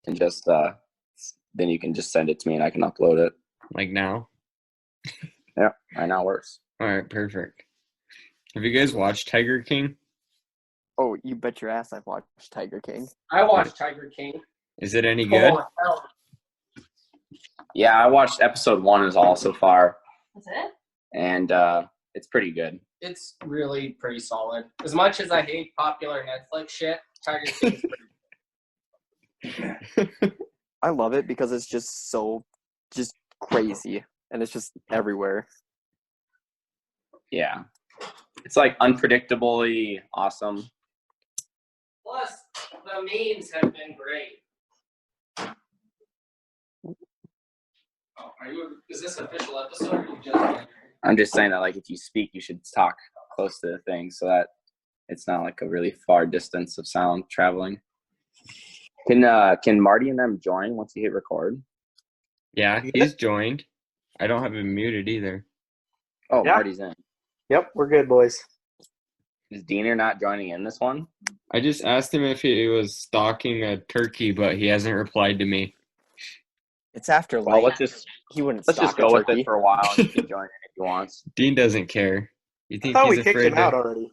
and just then you can just send it to me and I can upload it. Like now? Yeah, right now works. All right, perfect. Have you guys watched Tiger King? Oh, you bet your ass I've watched Tiger King. I watched Tiger King. Is it any good? Oh, hell. Yeah, I watched episode 1 is all so far. That's it? And it's pretty good. It's really pretty solid. As much as I hate popular Netflix shit, Tiger King's pretty I love it because it's just so crazy and it's just everywhere. Yeah. It's like unpredictably awesome. Plus, the memes have been great. Oh, is this an official episode or you just... I'm just saying that, like, if you speak, you should talk close to the thing so that it's not like a really far distance of sound traveling. Can Marty and them join once you hit record? Yeah, he's joined. I don't have him muted either. Oh, Yeah. Marty's in. Yep, we're good, boys. Is Diener not joining in this one? I just asked him if he was stalking a turkey, but he hasn't replied to me. It's after Well, light. let's He wouldn't just stalk a go with turkey. it for a while and he can join in if he wants. Dean doesn't care. You I think thought he's we kicked afraid him out already.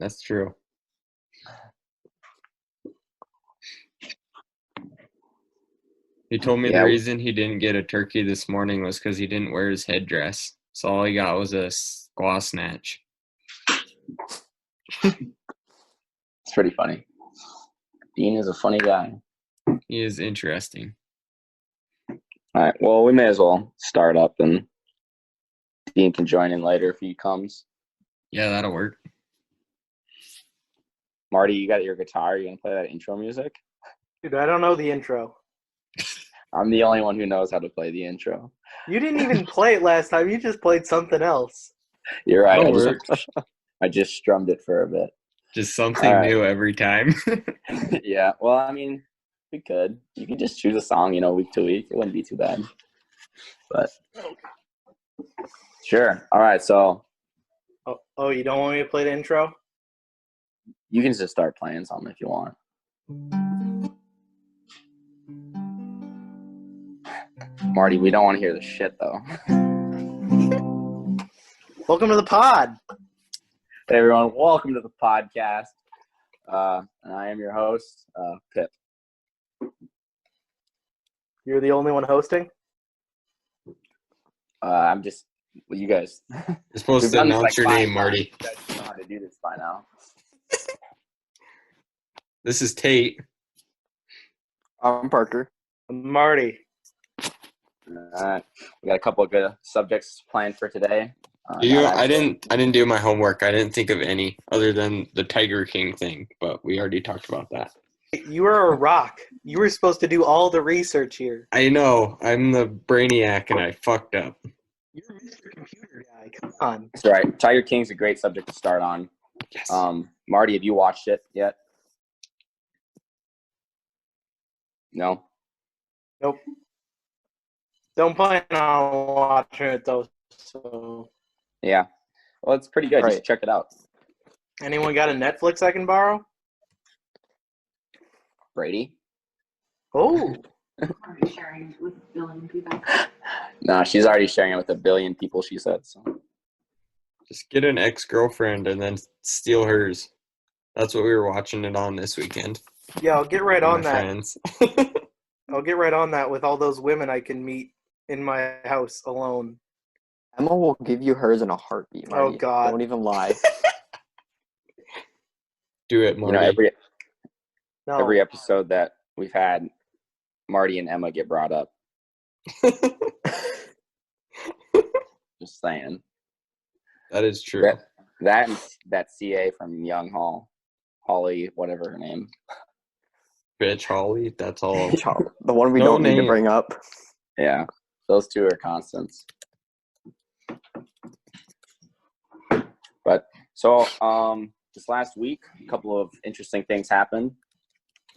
That's true. He told me Yeah. the reason he didn't get a turkey this morning was because he didn't wear his headdress. So all he got was a squaw snatch. It's pretty funny. Dean is a funny guy. He is interesting. All right. Well, we may as well start up, and Dean can join in later if he comes. Yeah, that'll work. Marty, you got your guitar. You gonna play that intro music? Dude, I don't know the intro. I'm the only one who knows how to play the intro. You didn't even play it last time. You just played something else. You're right. That'll work. I just strummed it for a bit. Just something All right. new every time. Yeah. Well, I mean, we could. You could just choose a song, week to week. It wouldn't be too bad. But sure. All right. So Oh, you don't want me to play the intro? you can just start playing something if you want. Marty, we don't want to hear the shit though. Welcome to the pod. Hey everyone, welcome to the podcast. And I am your host, Pip. You're the only one hosting? I'm just you guys. You're supposed We've to done this, announce like, your 5 name, Marty. times. You guys know how to do this by now. This is Tate. I'm Parker. Marty. All right, we got a couple of good subjects planned for today. I didn't do my homework. I didn't think of any other than the Tiger King thing, but we already talked about that. You are a rock. You were supposed to do all the research here. I know. I'm the brainiac and I fucked up. You're Mr. Computer Guy. Come on. That's right. Tiger King's a great subject to start on. Yes. Marty, have you watched it yet? No. Nope. Don't plan on watching it though. So, Yeah. Well, it's pretty good. You Right. should check it out. anyone got a Netflix I can borrow? Brady? Oh, I'm sharing it with a billion people. No, she's already sharing it with 1 billion people, she said. So. Just get an ex-girlfriend and then steal hers. That's what we were watching it on this weekend. yeah. I'll get right on My that. friends. I'll get right on that with all those women I can meet in my house alone. Emma will give you hers in a heartbeat, Marty. Oh, God. Don't even lie. Do it, Marty. No. Every episode that we've had, Marty and Emma get brought up. Just saying. That is true. That and that CA from Young Hall. Holly, whatever her name. Bitch Holly, that's all. The one we No don't need to name. bring up. Yeah. Those two are constants. But so this last week, a couple of interesting things happened.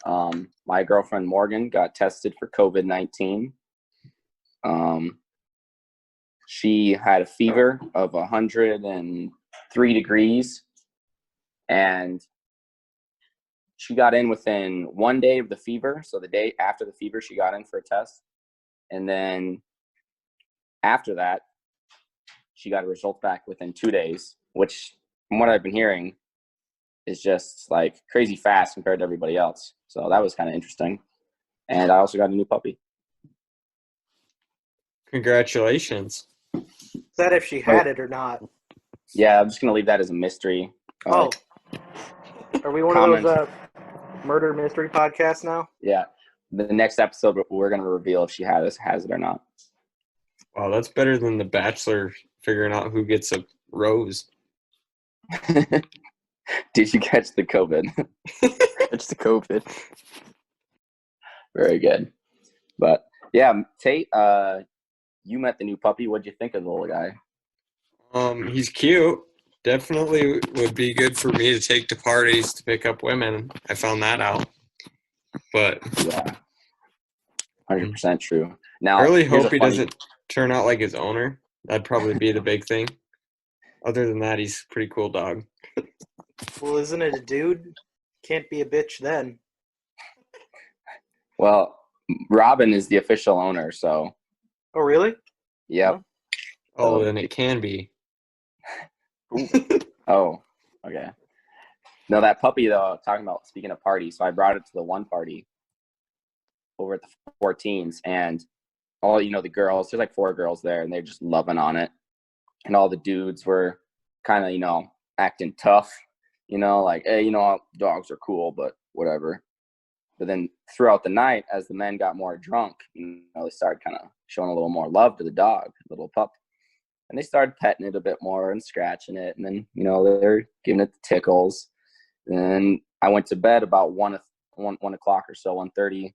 My girlfriend Morgan got tested for COVID-19. She had a fever of 103 degrees, and she got in within 1 day of the fever. So the day after the fever, she got in for a test. And then after that, she got a result back within 2 days, which from what I've been hearing is just like crazy fast compared to everybody else. So that was kind of interesting. And I also got a new puppy. Congratulations. Is that if she had it or not? Yeah, I'm just going to leave that as a mystery. Oh. Are we one Comment. of those murder mystery podcasts now? Yeah. The next episode, we're going to reveal if she has it or not. Wow, that's better than The Bachelor figuring out who gets a rose. Did you catch the COVID? It's the COVID. Very good. But yeah, Tate, you met the new puppy. What'd you think of the little guy? He's cute. Definitely would be good for me to take to parties to pick up women. I found that out. But Yeah, 100% true. Now, I really here's hope a he funny- doesn't turn out like his owner. That'd probably be the big thing. Other than that, he's a pretty cool dog. Well, isn't it a dude? Can't be a bitch then. Well, Robin is the official owner, so Oh, really? yep. Oh, then it can be. Oh, okay. No, that puppy though, talking about speaking of parties, so I brought it to the one party over at the 14s, and all the girls, there's like 4 girls there, and they're just loving on it. And all the dudes were kind of, acting tough, like, hey, dogs are cool, but whatever. But then throughout the night, as the men got more drunk, they started kind of showing a little more love to the dog, little pup. And they started petting it a bit more and scratching it. And then, they're giving it the tickles. And I went to bed about 1 o'clock or so, 1:30.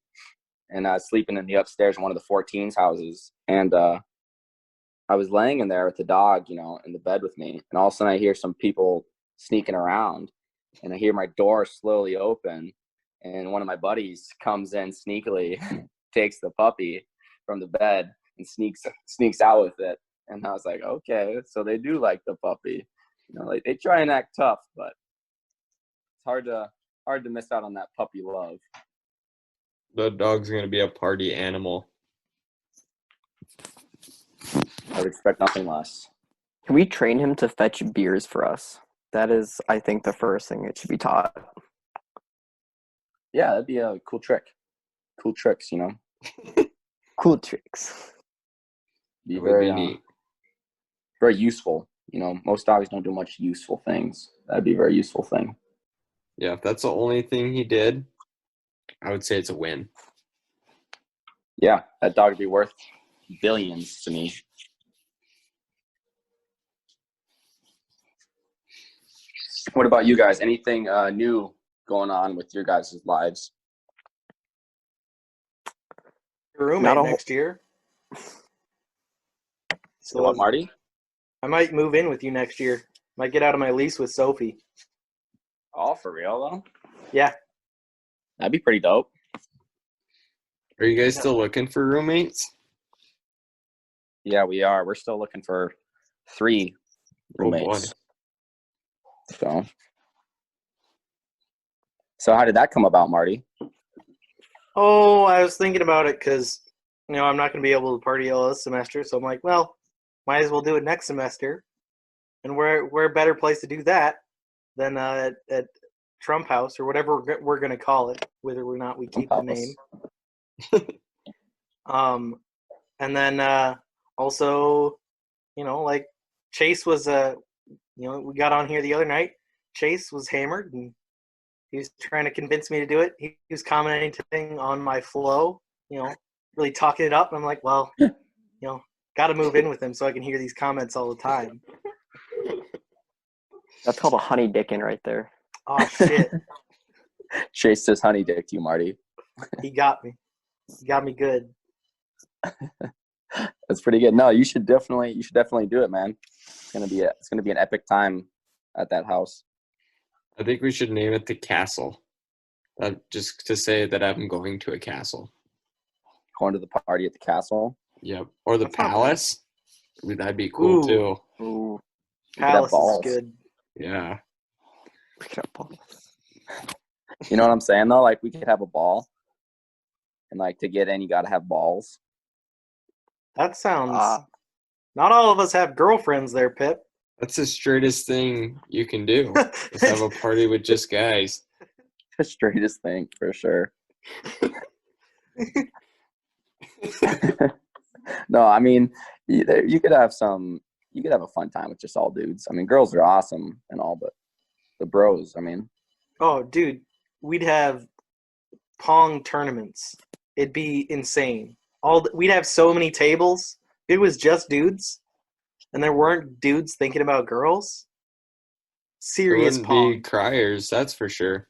And I was sleeping in the upstairs in one of the 14's houses. And I was laying in there with the dog, in the bed with me. And all of a sudden I hear some people sneaking around. And I hear my door slowly open. And one of my buddies comes in sneakily, takes the puppy from the bed and sneaks out with it. And I was like, okay, so they do like the puppy. Like they try and act tough, but it's hard to miss out on that puppy love. The dog's going to be a party animal. I would expect nothing less. Can we train him to fetch beers for us? That is, I think, the first thing it should be taught. Yeah, that'd be a cool trick. Cool tricks, Cool tricks. Be It would very be neat. very useful. Most dogs don't do much useful things. That'd be a very useful thing. Yeah, if that's the only thing he did, I would say it's a win. Yeah, that dog would be worth billions to me. What about you guys? Anything new going on with your guys' lives? Your roommate Not a whole- next year. So what, Marty? I might move in with you next year. Might get out of my lease with Sophie. Oh, for real though? Yeah. That'd be pretty dope. Are you guys still looking for roommates? Yeah, we are. We're still looking for 3 roommates. So how did that come about, Marty? Oh, I was thinking about it because, I'm not going to be able to party all this semester. So I'm like, well, might as well do it next semester. And we're a better place to do that than at Trump House or whatever we're going to call it, whether or not we keep the name. And then also, like Chase was, we got on here the other night. Chase was hammered and he was trying to convince me to do it. He was commenting on my flow, really talking it up. And I'm like, well, got to move in with him so I can hear these comments all the time. That's called a honey dickin' right there. Oh, shit. Chase just honey dicked you, Marty. He got me. He got me good. That's pretty good. No, you should definitely do it, man. It's gonna be an epic time at that house. I think we should name it the Castle. Just to say that I'm going to a castle. Going to the party at the castle. Yep. Or the That's not bad. Palace. Ooh, that'd be cool Ooh. too. Ooh, You could have Palace is balls. good. Yeah. pick it up, Paul. You know what I'm saying though? Like we could have a ball, and like to get in, you got to have balls. That sounds. Not all of us have girlfriends there, Pip. That's the straightest thing you can do. Is have a party with just guys. The straightest thing for sure. No, I mean, you could have a fun time with just all dudes. I mean, girls are awesome and all, but the bros, I mean. Oh, dude, we'd have Pong tournaments. It'd be insane. We'd have so many tables. If it was just dudes, and there weren't dudes thinking about girls. There Serious wouldn't Pong. be criers, that's for sure.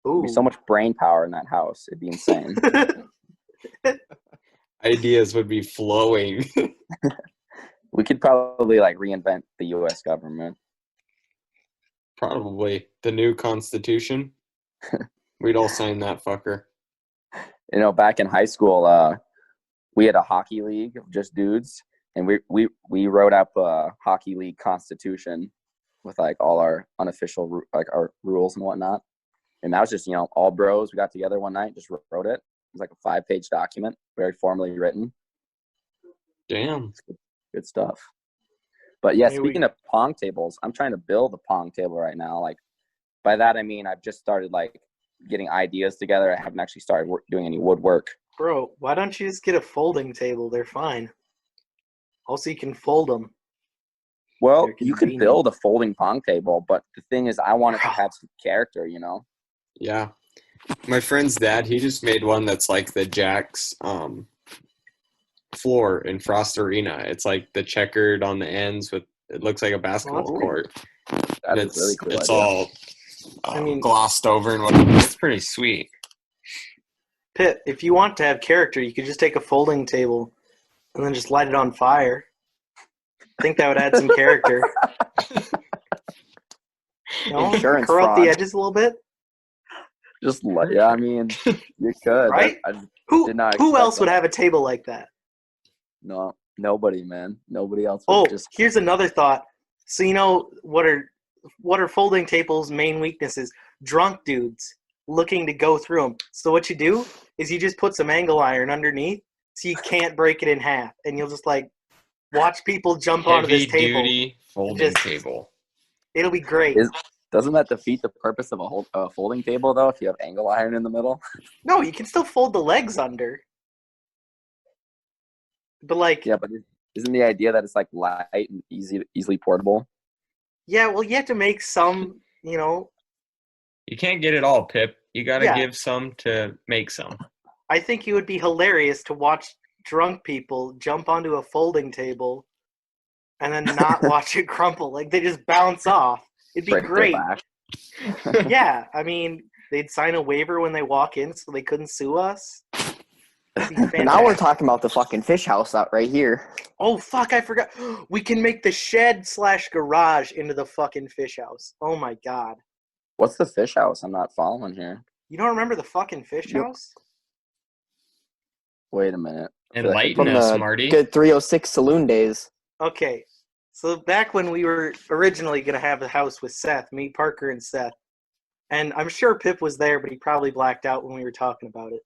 Ooh. There'd be so much brain power in that house. It'd be insane. Ideas would be flowing. We could probably like reinvent the U.S. government. Probably the new constitution. We'd all sign that fucker. You know, back in high school, we had a hockey league of just dudes, and we wrote up a hockey league constitution with like all our unofficial like our rules and whatnot. And that was just, you know, all bros. We got together one night, just wrote it. It was like a 5-page document, very formally written. Damn. Good stuff. But yeah, Maybe speaking of pong tables, I'm trying to build a pong table right now. Like by that I mean I've just started like getting ideas together. I haven't actually started doing any woodwork. Bro, why don't you just get a folding table? They're fine. Also, you can fold them. Well, They're you could convenient. build a folding pong table, but the thing is, I want it to have some character, you know? Yeah. My friend's dad, he just made one that's like the Jack's floor in Frost Arena. It's like the checkered on the ends with it looks like a basketball cool. court. That And is really cool. It's idea. all I mean- glossed over and whatnot. It's pretty sweet. Pip, if you want to have character, you could just take a folding table and then just light it on fire. I think that would add some character. You know, Insurance curl out fraud. the edges a little bit. Just yeah, I mean, you could. Right? I Who did not who expect else would that. have a table like that? No, nobody, man. Nobody else would Oh, just. here's another thought. So you know what are folding tables' main weaknesses? Drunk dudes looking to go through them. So what you do is you just put some angle iron underneath, so you can't break it in half, and you'll just like watch people jump onto Heavy this table. duty folding Just- table. It'll be great. Doesn't that defeat the purpose of a folding table, though, if you have angle iron in the middle? No, you can still fold the legs under. But like, Yeah, but isn't the idea that it's like light and easily portable? yeah, well, you have to make some, you know. You can't get it all, Pip. You got to Yeah. give some to make some. I think it would be hilarious to watch drunk people jump onto a folding table and then not watch it crumple. Like they just bounce off. It'd be Break their great. back. Yeah, I mean, they'd sign a waiver when they walk in so they couldn't sue us. It'd be Now we're fantastic. talking about the fucking fish house out right here. Oh, fuck, I forgot. We can make the shed/garage into the fucking fish house. Oh, my God. What's the fish house? I'm not following here. You don't remember the fucking fish Yep. house? Wait a minute. Enlighten From us, the Marty. good 306 saloon days. Okay, so back when we were originally going to have the house with Seth, me, Parker, and Seth, and I'm sure Pip was there, but he probably blacked out when we were talking about it.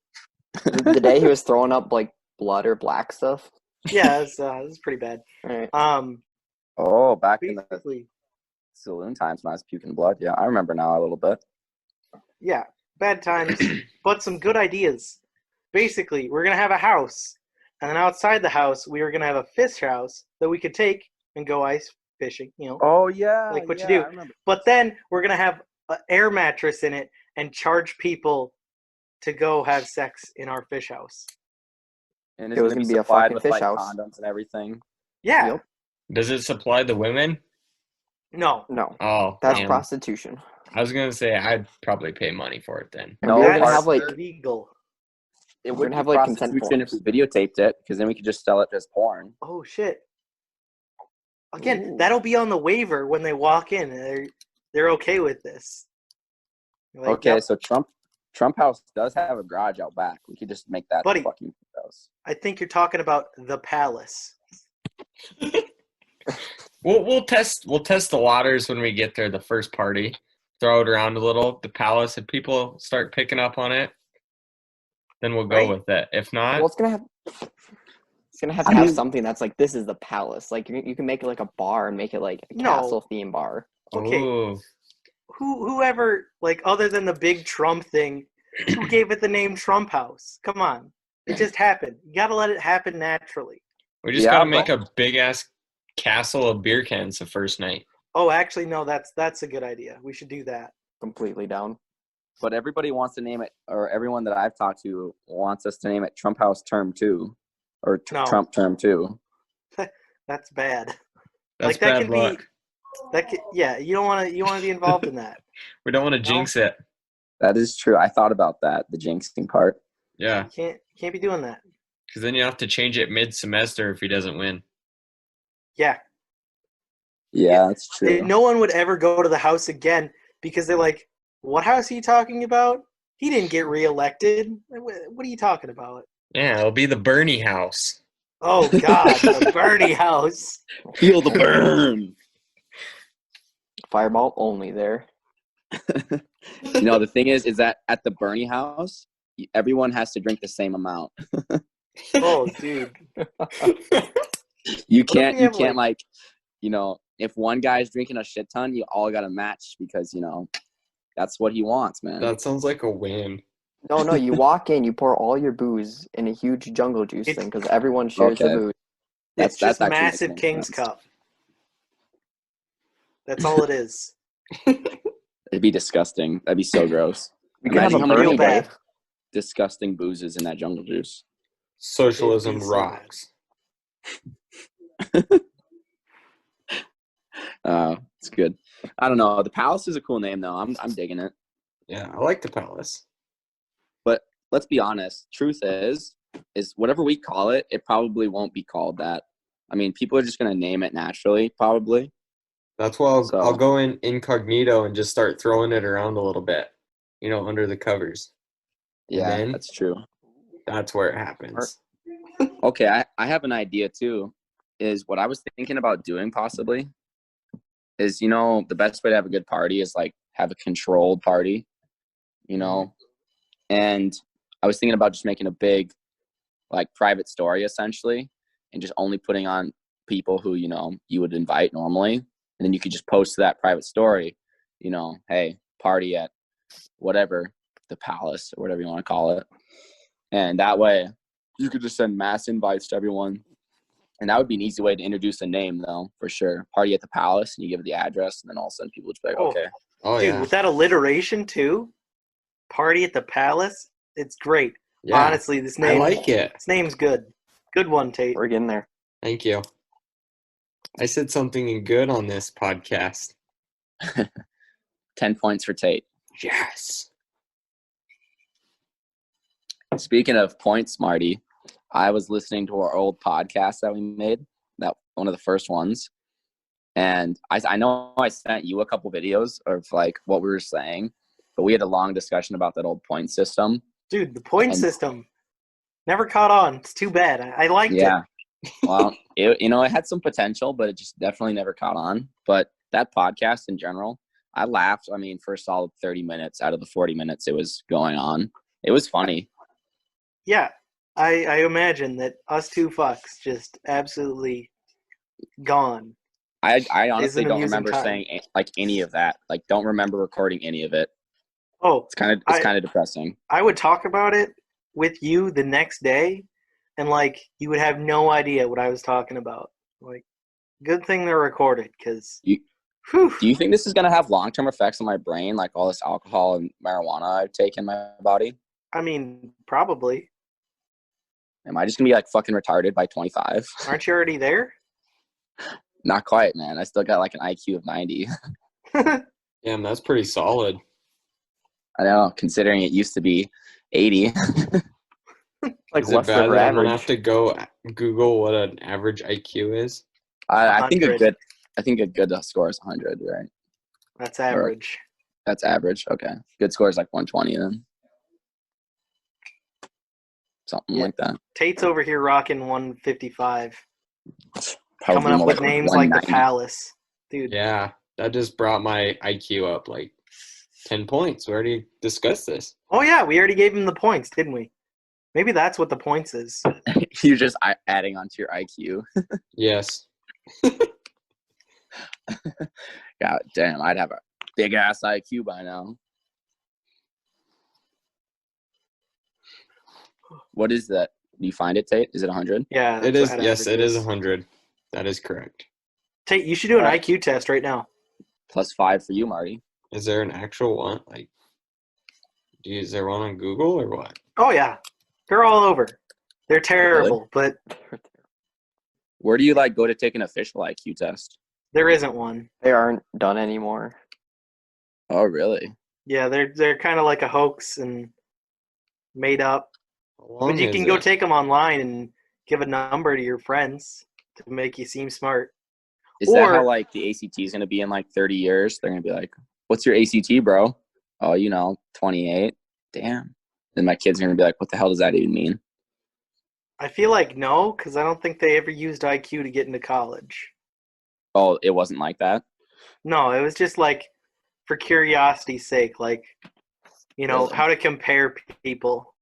The day he was throwing up like blood or black stuff. Yeah, it was pretty bad. All right. Oh, back in the Basically, saloon times when I was puking blood. Yeah, I remember now a little bit. yeah, bad times, but some good ideas. Basically, we're going to have a house, and then outside the house, we were going to have a fish house that we could take and go ice fishing, you know. Oh, yeah. Like what you yeah, do. I remember. But then we're going to have an air mattress in it and charge people to go have sex in our fish house. And It was gonna gonna be a supplied fucking with, fish like, house. condoms and everything. Yeah. Yep. Does it supply the women? No. No, Oh, that's damn. prostitution. I was going to say I'd probably pay money for it then. And we were gonna That's have like illegal. It We're would gonna be have, like, consent prostitution if we forms. videotaped it, because then we could just sell it as porn. Oh, shit. Again, Ooh. that'll be on the waiver when they walk in. They're okay with this. Like, Okay, yep. so Trump House does have a garage out back. We could just make that Buddy. the fucking house. I think you're talking about the palace. We'll test the waters when we get there the first party. throw it around a little. The Palace. If people start picking up on it, then we'll go Right. with it. If not, Well, it's gonna have to have something that's like, this is the palace. Like you can make it like a bar and make it like a No. castle theme bar. Okay. ooh, Whoever, like, other than the big Trump thing, who gave it the name Trump House? Come on. It just happened. You gotta let it happen naturally. we just Yeah, gotta make a big ass castle of beer cans the first night. Oh, actually, no, that's a good idea. We should do that. Completely down. But everybody wants to name it, or everyone that I've talked to wants us to name it Trump House Term 2, or No. Trump Term 2. That's bad. That's Like, that bad can luck. yeah, you don't want to be involved in that. We don't want to jinx it. That is true. I thought about that, the jinxing part. Yeah, You can't be doing that. because then you have to change it mid-semester if he doesn't win. Yeah. Yeah, that's true. No one would ever go to the house again because they're like, what house are you talking about? He didn't get reelected. What are you talking about? Yeah, it'll be the Bernie house. Oh, God, the Bernie house. Feel the burn. Fireball only there. The thing is that at the Bernie house, everyone has to drink the same amount. Oh, dude. You if can't we have, like, if one guy's drinking a shit ton, you all got to match because, that's what he wants, man. That sounds like a win. No, you walk in, you pour all your booze in a huge jungle juice thing because everyone shares the Okay. booze. It's just actually massive makes King's sense. Cup. That's all it is. It'd be disgusting. That'd be so gross. We could have Imagine a how many real Bernie bad. day. disgusting boozes in that jungle juice. Socialism It'd be so rocks. It's good. I don't know. The Palace is a cool name, though. I'm digging it. Yeah, I like the Palace. But let's be honest. Truth is whatever we call it, it probably won't be called that. I mean, people are just gonna name it naturally, probably. That's why So- I'll go in incognito and just start throwing it around a little bit, under the covers. Yeah, then- that's true. That's where it happens. Okay, I have an idea too. Is what I was thinking about doing possibly is, the best way to have a good party is like have a controlled party, and I was thinking about just making a big like private story essentially and just only putting on people who, you would invite normally. And then you could just post to that private story, hey, party at whatever, the Palace or whatever you want to call it. And that way you could just send mass invites to everyone. And that would be an easy way to introduce a name, though, for sure. Party at the Palace, and you give it the address, and then all of a sudden people would be like, Oh. okay. Oh, Dude, yeah. with that alliteration, too, Party at the Palace, it's great. Yeah, Honestly, this I name, like it. this name's good. Good one, Tate. We're getting there. Thank you. I said something good on this podcast. 10 points for Tate. Yes. Speaking of points, Marty, I was listening to our old podcast that we made, that one of the first ones. And I know I sent you a couple videos of like what we were saying, but we had a long discussion about that old point system. Dude, the point And- system never caught on. It's too bad. I liked Yeah. it. Well, it had some potential, but it just definitely never caught on. But that podcast in general, I laughed. I mean, for a solid 30 minutes out of the 40 minutes it was going on. It was funny. Yeah, I imagine that us two fucks just absolutely gone. I It's honestly an don't amusing remember time. saying like any of that. Like, don't remember recording any of it. Oh, It's kind of depressing. I would talk about it with you the next day, and like you would have no idea what I was talking about. Like, good thing they're recorded, because Do you think this is gonna have long-term effects on my brain, like all this alcohol and marijuana I've taken in my body? I mean, probably. Am I just gonna be like fucking retarded by 25? Aren't you already there? Not quite, man. I still got like an IQ of 90. Damn, that's pretty solid. I know, considering it used to be 80. Like Is it West bad River that I'm gonna average. have to go Google what an average IQ is? I think a 100. good score is 100, right? That's average. That's average. Okay. Good score is like 120 then. Something Yeah. like that. Tate's over here rocking 155, Probably coming up more with names like the 190. Palace. Dude, Yeah, that just brought my IQ up like 10 points. We already discussed this. Oh yeah, we already gave him the points, didn't we? Maybe that's what the points is. You're just adding onto your IQ. Yes. God damn, I'd have a big ass IQ by now. What is that? Do you find it, Tate? Is it 100? Yeah, It that's is. what Yes, average it is 100. That is correct. Tate, you should do an Alright. IQ test right now. Plus 5 for you, Marty. Is there an actual one? Like, is there one on Google or what? Oh yeah, they're all over. They're terrible, but Where do you like go to take an official IQ test? there isn't one. They aren't done anymore. Oh, really? Yeah, they're kind of like a hoax and made up. How long But you is can go it? take them online and give a number to your friends to make you seem smart. Is that Or- how like the ACT is going to be in like 30 years? They're going to be like, "What's your ACT, bro?" Oh, 28. Damn. Then my kids are going to be like, "What the hell does that even mean?" I feel like no, because I don't think they ever used IQ to get into college. Oh, it wasn't like that. No, it was just like for curiosity's sake, like Really? how to compare people.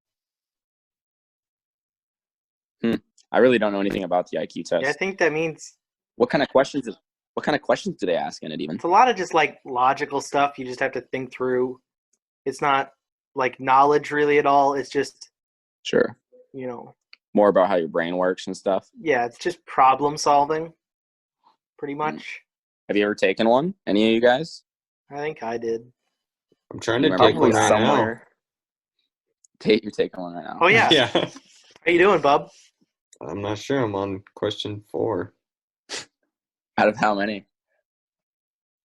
I really don't know anything about the IQ test. Yeah, I think that means What kind of questions? What kind of questions do they ask in it? Even it's a lot of just like logical stuff. You just have to think through. It's not like knowledge really at all. It's just sure, more about how your brain works and stuff. yeah, it's just problem solving, pretty much. Have you ever taken one? Any of you guys? I think I did. I'm trying You to remember take one Probably right now. somewhere. Tate, you're taking one right now. Oh yeah, Yeah. how you doing, bub? I'm not sure. I'm on question 4. Out of how many?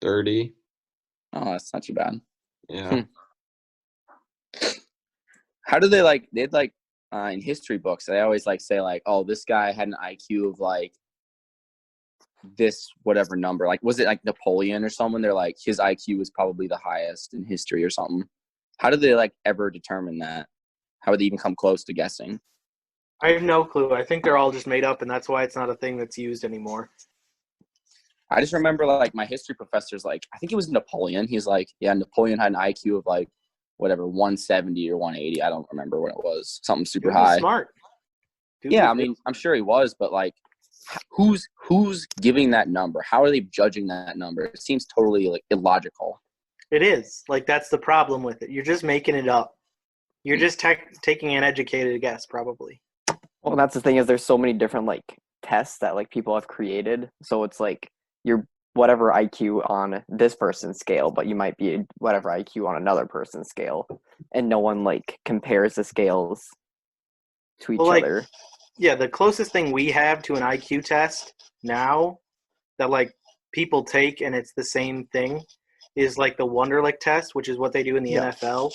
30. Oh, that's not too bad. Yeah. How do they like? They'd like in history books. They always like say like, "Oh, this guy had an IQ of like this whatever number." Like, was it like Napoleon or someone? They're like his IQ was probably the highest in history or something. How did they like ever determine that? How would they even come close to guessing? I have no clue. I think they're all just made up, and that's why it's not a thing that's used anymore. I just remember like my history professor's like, I think it was Napoleon. He's like, yeah, Napoleon had an IQ of like whatever 170 or 180. I don't remember what it was. Something super Dude was high. smart. Dude Yeah, was I mean, I'm sure he was, but like, who's giving that number? How are they judging that number? It seems totally like illogical. It is. Like, that's the problem with it. You're just making it up. You're just taking an educated guess, probably. Well, that's the thing is there's so many different like tests that like people have created. So it's like you're whatever IQ on this person's scale, but you might be whatever IQ on another person's scale, and no one like compares the scales to each Well, like, other. Yeah, the closest thing we have to an IQ test now that, like, people take and it's the same thing is, like, the Wonderlic test, which is what they do in the Yeah. NFL.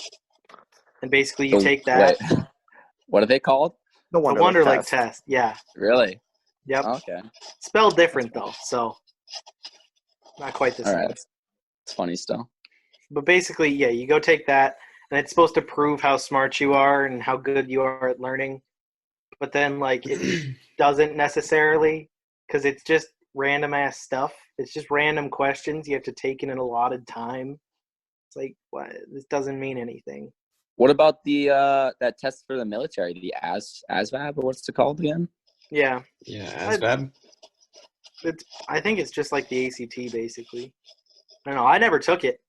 And basically you take that. Wait, what are they called? The The Wonderlic test, yeah. Really? Yep. Okay. Spelled different, though, so not quite the All same. right. It's funny still. But basically, yeah, you go take that, and it's supposed to prove how smart you are and how good you are at learning. But then, like, it doesn't necessarily, because it's just random-ass stuff. It's just random questions you have to take in an allotted time. It's like, what? This doesn't mean anything. What about the that test for the military, the ASVAB, or what's it called again? Yeah, Yeah, ASVAB. I think it's just like the ACT, basically. I don't know. I never took it.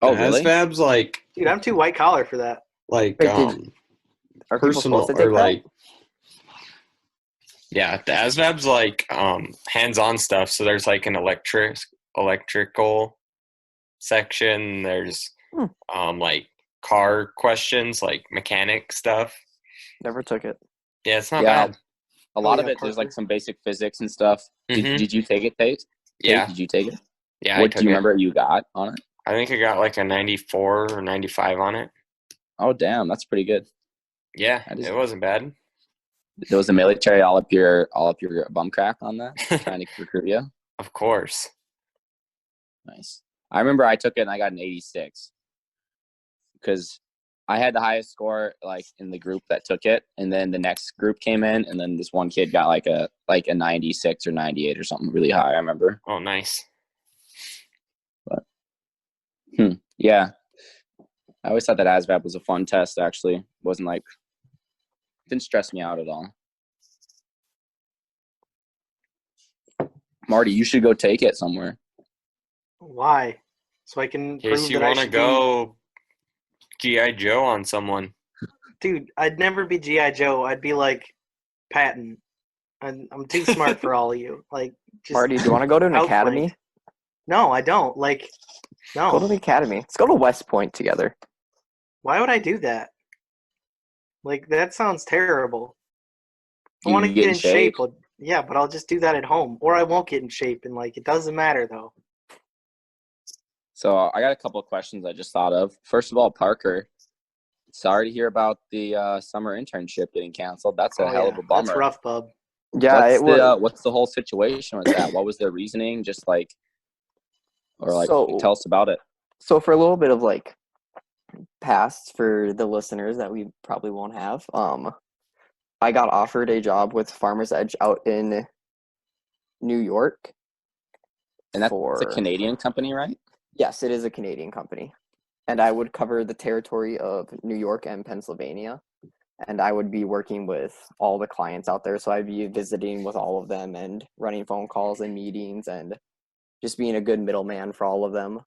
Oh, really? ASVAB's like Dude, I'm too white-collar for that. Wait, are people personal supposed to take or that? like yeah, the ASVAB's like hands-on stuff. So there's like an electrical section. There's like car questions, like mechanic stuff. Never took it. Yeah, it's not Yeah. bad. A lot yeah, of it, there's like Parker. some basic physics and stuff. Mhm. Did you take it, Tate? Yeah, Did you take it? yeah. What do you remember you got on it? I think I got like a 94 or 95 on it. Oh, damn, that's pretty good. Yeah, That is- it wasn't bad. There was the military all up your bum crack on that, trying to recruit you. Of course. Nice. I remember I took it and I got an 86 because I had the highest score like in the group that took it, and then the next group came in, and then this one kid got like a 96 or 98 or something really high. I remember. Oh, nice. Yeah. I always thought that ASVAB was a fun test. Actually, wasn't like didn't stress me out at all. Marty, you should go take it somewhere. Why? So I can In case prove you that I want to should go G.I. Joe on someone. Dude, I'd never be G.I. Joe. I'd be like Patton. I'm too smart for all of you. Like, just Marty, do you want to go to an outflank. academy? No, I don't. Like, no. Go to the academy. Let's go to West Point together. Why would I do that? Like, that sounds terrible. I You want to get get in in shape. shape. Yeah, but I'll just do that at home. Or I won't get in shape, and, like, it doesn't matter, though. So I got a couple of questions I just thought of. First of all, Parker, sorry to hear about the summer internship getting canceled. That's a hell of a bummer. That's rough, bub. Yeah, it was. What's the whole situation with that? What was their reasoning? Just like, or like, So- tell us about it. So for a little bit of like past for the listeners that we probably won't have, I got offered a job with Farmers Edge out in New York. And that's a Canadian company, right? Yes, it is a Canadian company. And I would cover the territory of New York and Pennsylvania. And I would be working with all the clients out there. So I'd be visiting with all of them and running phone calls and meetings and just being a good middleman for all of them.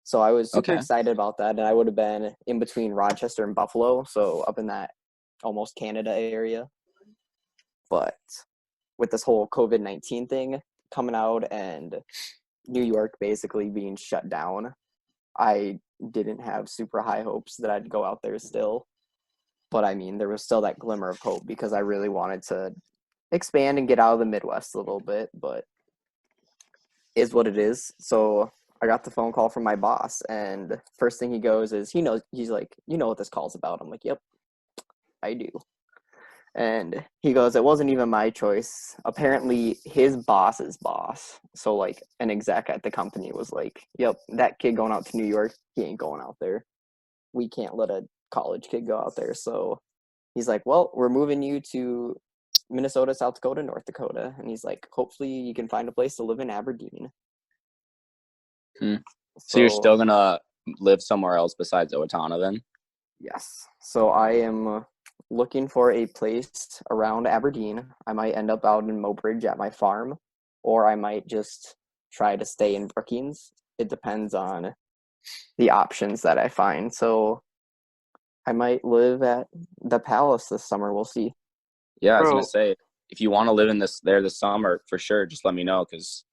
So I was super Okay. excited about that. And I would have been in between Rochester and Buffalo. So up in that almost Canada area. But with this whole COVID-19 thing coming out and New York basically being shut down, I didn't have super high hopes that I'd go out there still. But I mean, there was still that glimmer of hope because I really wanted to expand and get out of the Midwest a little bit, but is what it is. So I got the phone call from my boss, and first thing he goes is, he's like, you know what this call's about? I'm like, yep, I do. And he goes, it wasn't even my choice. Apparently his boss's boss, so like an exec at the company, was like, yep, that kid going out to New York, he ain't going out there. We can't let a college kid go out there. So he's like, well, we're moving you to Minnesota, South Dakota, North Dakota. And he's like, hopefully you can find a place to live in Aberdeen. So you're still going to live somewhere else besides Owatonna then? Yes. So I am looking for a place around Aberdeen. I might end up out in Mobridge at my farm, or I might just try to stay in Brookings. It depends on the options that I find. So I might live at the Palace this summer. We'll see. Yeah, I was going to say, if you want to live in this summer, for sure, just let me know because,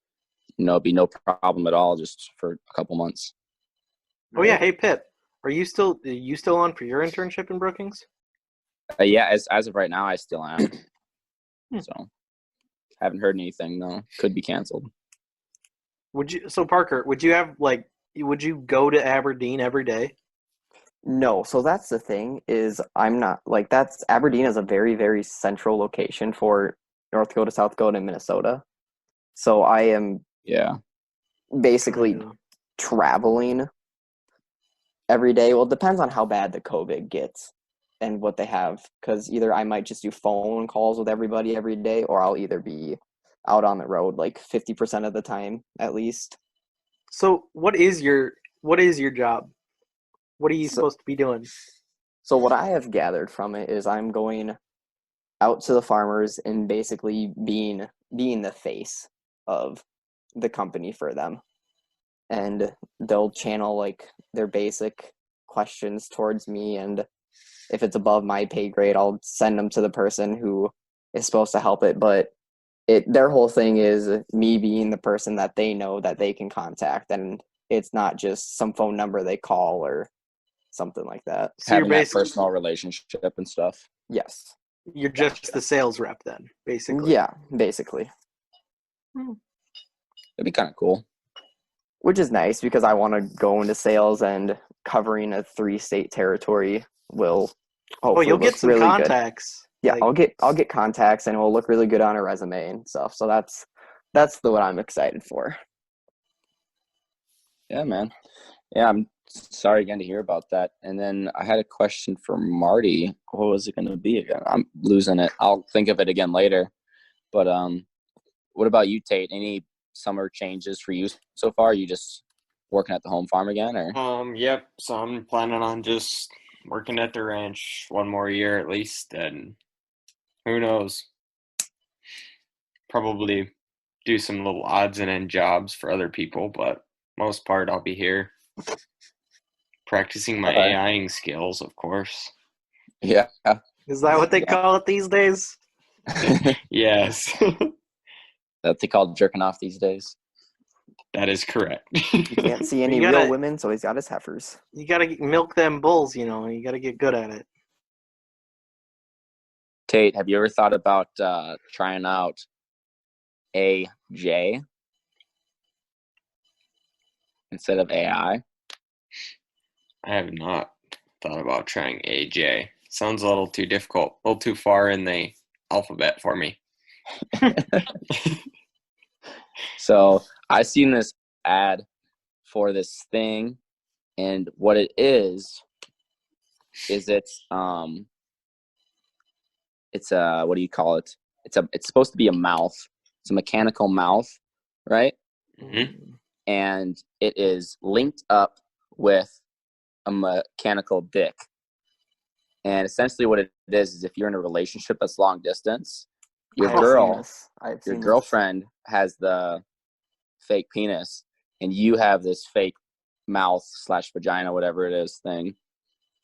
it'd be no problem at all just for a couple months. Oh, yeah. Hey, Pip, are you still on for your internship in Brookings? Yeah, as of right now, I still am. So, haven't heard anything, though. Could be canceled. Parker, would you go to Aberdeen every day? No, so that's the thing is I'm not like Aberdeen is a very, very central location for North Dakota, South Dakota, and Minnesota. So I am basically traveling every day. Well, it depends on how bad the COVID gets and what they have, because either I might just do phone calls with everybody every day, or I'll either be out on the road like 50% of the time at least. So what is your job? What are you supposed to be doing? So what I have gathered from it is I'm going out to the farmers and basically being the face of the company for them. And they'll channel like their basic questions towards me, and if it's above my pay grade, I'll send them to the person who is supposed to help it. But their whole thing is me being the person that they know that they can contact, and it's not just some phone number they call or something like that. So Having that personal relationship and stuff. Yes. You're just the sales rep then, basically. Yeah, basically. It'd be kind of cool. Which is nice because I want to go into sales, and covering a 3-state territory will hopefully you'll get some really contacts. Good. Yeah, I'll get contacts, and it will look really good on a resume and stuff. So that's what I'm excited for. Yeah, man. Yeah, I'm sorry again to hear about that. And then I had a question for Marty. What was it going to be again? I'm losing it. I'll think of it again later. But what about you, Tate? Any summer changes for you so far? You just working at the home farm again, or? Yep. So I'm planning on just working at the ranch one more year at least, and who knows? Probably do some little odds and end jobs for other people, but most part I'll be here practicing my Okay. AIing skills, of course. Yeah. Is that what they Yeah. call it these days? Yes, That they call jerking off these days. that is correct. You can't see any You gotta- real women, so he's got his heifers. You gotta milk them bulls, you know. You gotta get good at it. Tate, have you ever thought about trying out AJ instead of AI? I have not thought about trying AJ. Sounds a little too difficult, a little too far in the alphabet for me. So I seen this ad for this thing, and what it is it's a, what do you call it? It's supposed to be a mouth. It's a mechanical mouth, right? Mhm. And it is linked up with a mechanical dick. And essentially what it is if you're in a relationship that's long distance, your I have girl, seen this. I've your seen this. girlfriend has the fake penis, and you have this fake mouth / vagina, whatever it is, thing.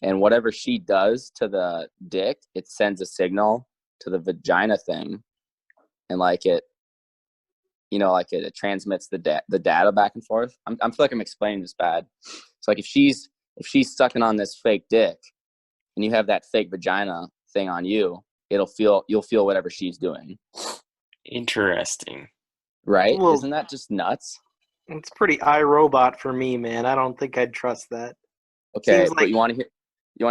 And whatever she does to the dick, it sends a signal to the vagina thing, and like it, it transmits the data back and forth. I feel like I'm explaining this bad. So like if she's sucking on this fake dick, and you have that fake vagina thing on you, you'll feel whatever she's doing. Interesting. Right? Well- Isn't that just nuts? It's pretty iRobot for me, man. I don't think I'd trust that. Okay, Seems but like- you want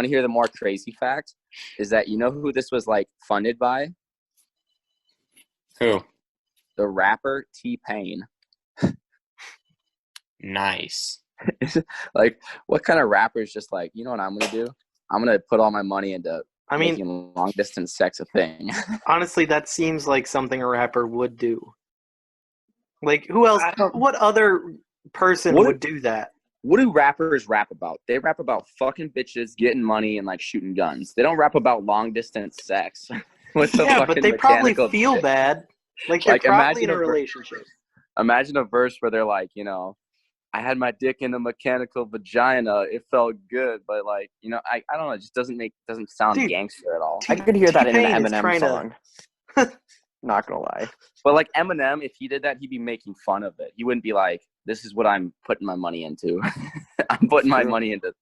to hear the more crazy fact? Is that you know who this was like funded by? Who? The rapper T-Pain. Nice. Like, what kind of rapper is just like, you know what I'm gonna do? I'm gonna put all my money into I mean, making long distance sex a thing. honestly, that seems like something a rapper would do. Like, who else? I don't- What other person What- would do that? What do rappers rap about? They rap about fucking bitches, getting money, and like shooting guns. They don't rap about long distance sex. With the Yeah, but fucking they probably mechanical feel dick. bad. Like, they're Like, probably in imagine a a ver- relationship. Imagine a verse where they're like, I had my dick in a mechanical vagina. It felt good, but like, I don't know. It just doesn't sound Dude, gangster at all. I could hear that in an T-Pain is Eminem trying to- song. Not gonna lie. But like Eminem, if he did that, he'd be making fun of it. He wouldn't be like, "This is what I'm putting my money into." I'm putting my True. money into.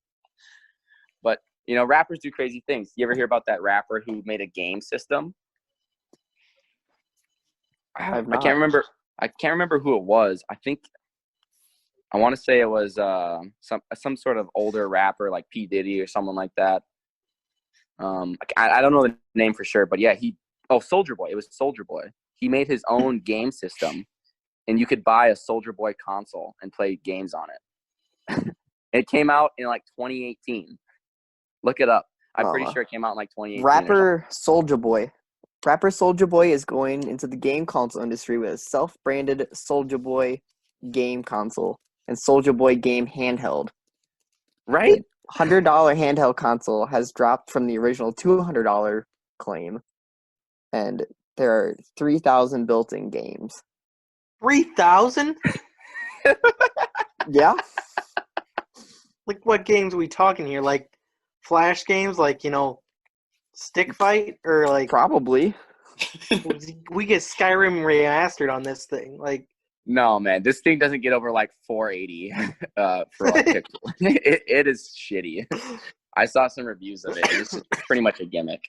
But rappers do crazy things. You ever hear about that rapper who made a game system? I've I not. can't remember. I can't remember who it was. I want to say it was some sort of older rapper like P Diddy or someone like that. I don't know the name for sure, but yeah, Soldier Boy. It was Soldier Boy. He made his own game system, and you could buy a Soldier Boy console and play games on it. It came out in like 2018. Look it up. I'm pretty sure it came out in like 2018. Rapper Soulja Boy. Rapper Soulja Boy is going into the game console industry with a self-branded Soulja Boy game console and Soulja Boy game handheld. Right? $100 handheld console has dropped from the original $200 claim, and there are 3,000 built-in games. 3,000? Yeah, Like, what games are we talking here? Like, Flash games? Like, Stick Fight? Or, like, probably. we get Skyrim remastered on this thing. Like, No, man, this thing doesn't get over like 480 for like pixel. It is shitty. I saw some reviews of it. It's just pretty much a gimmick.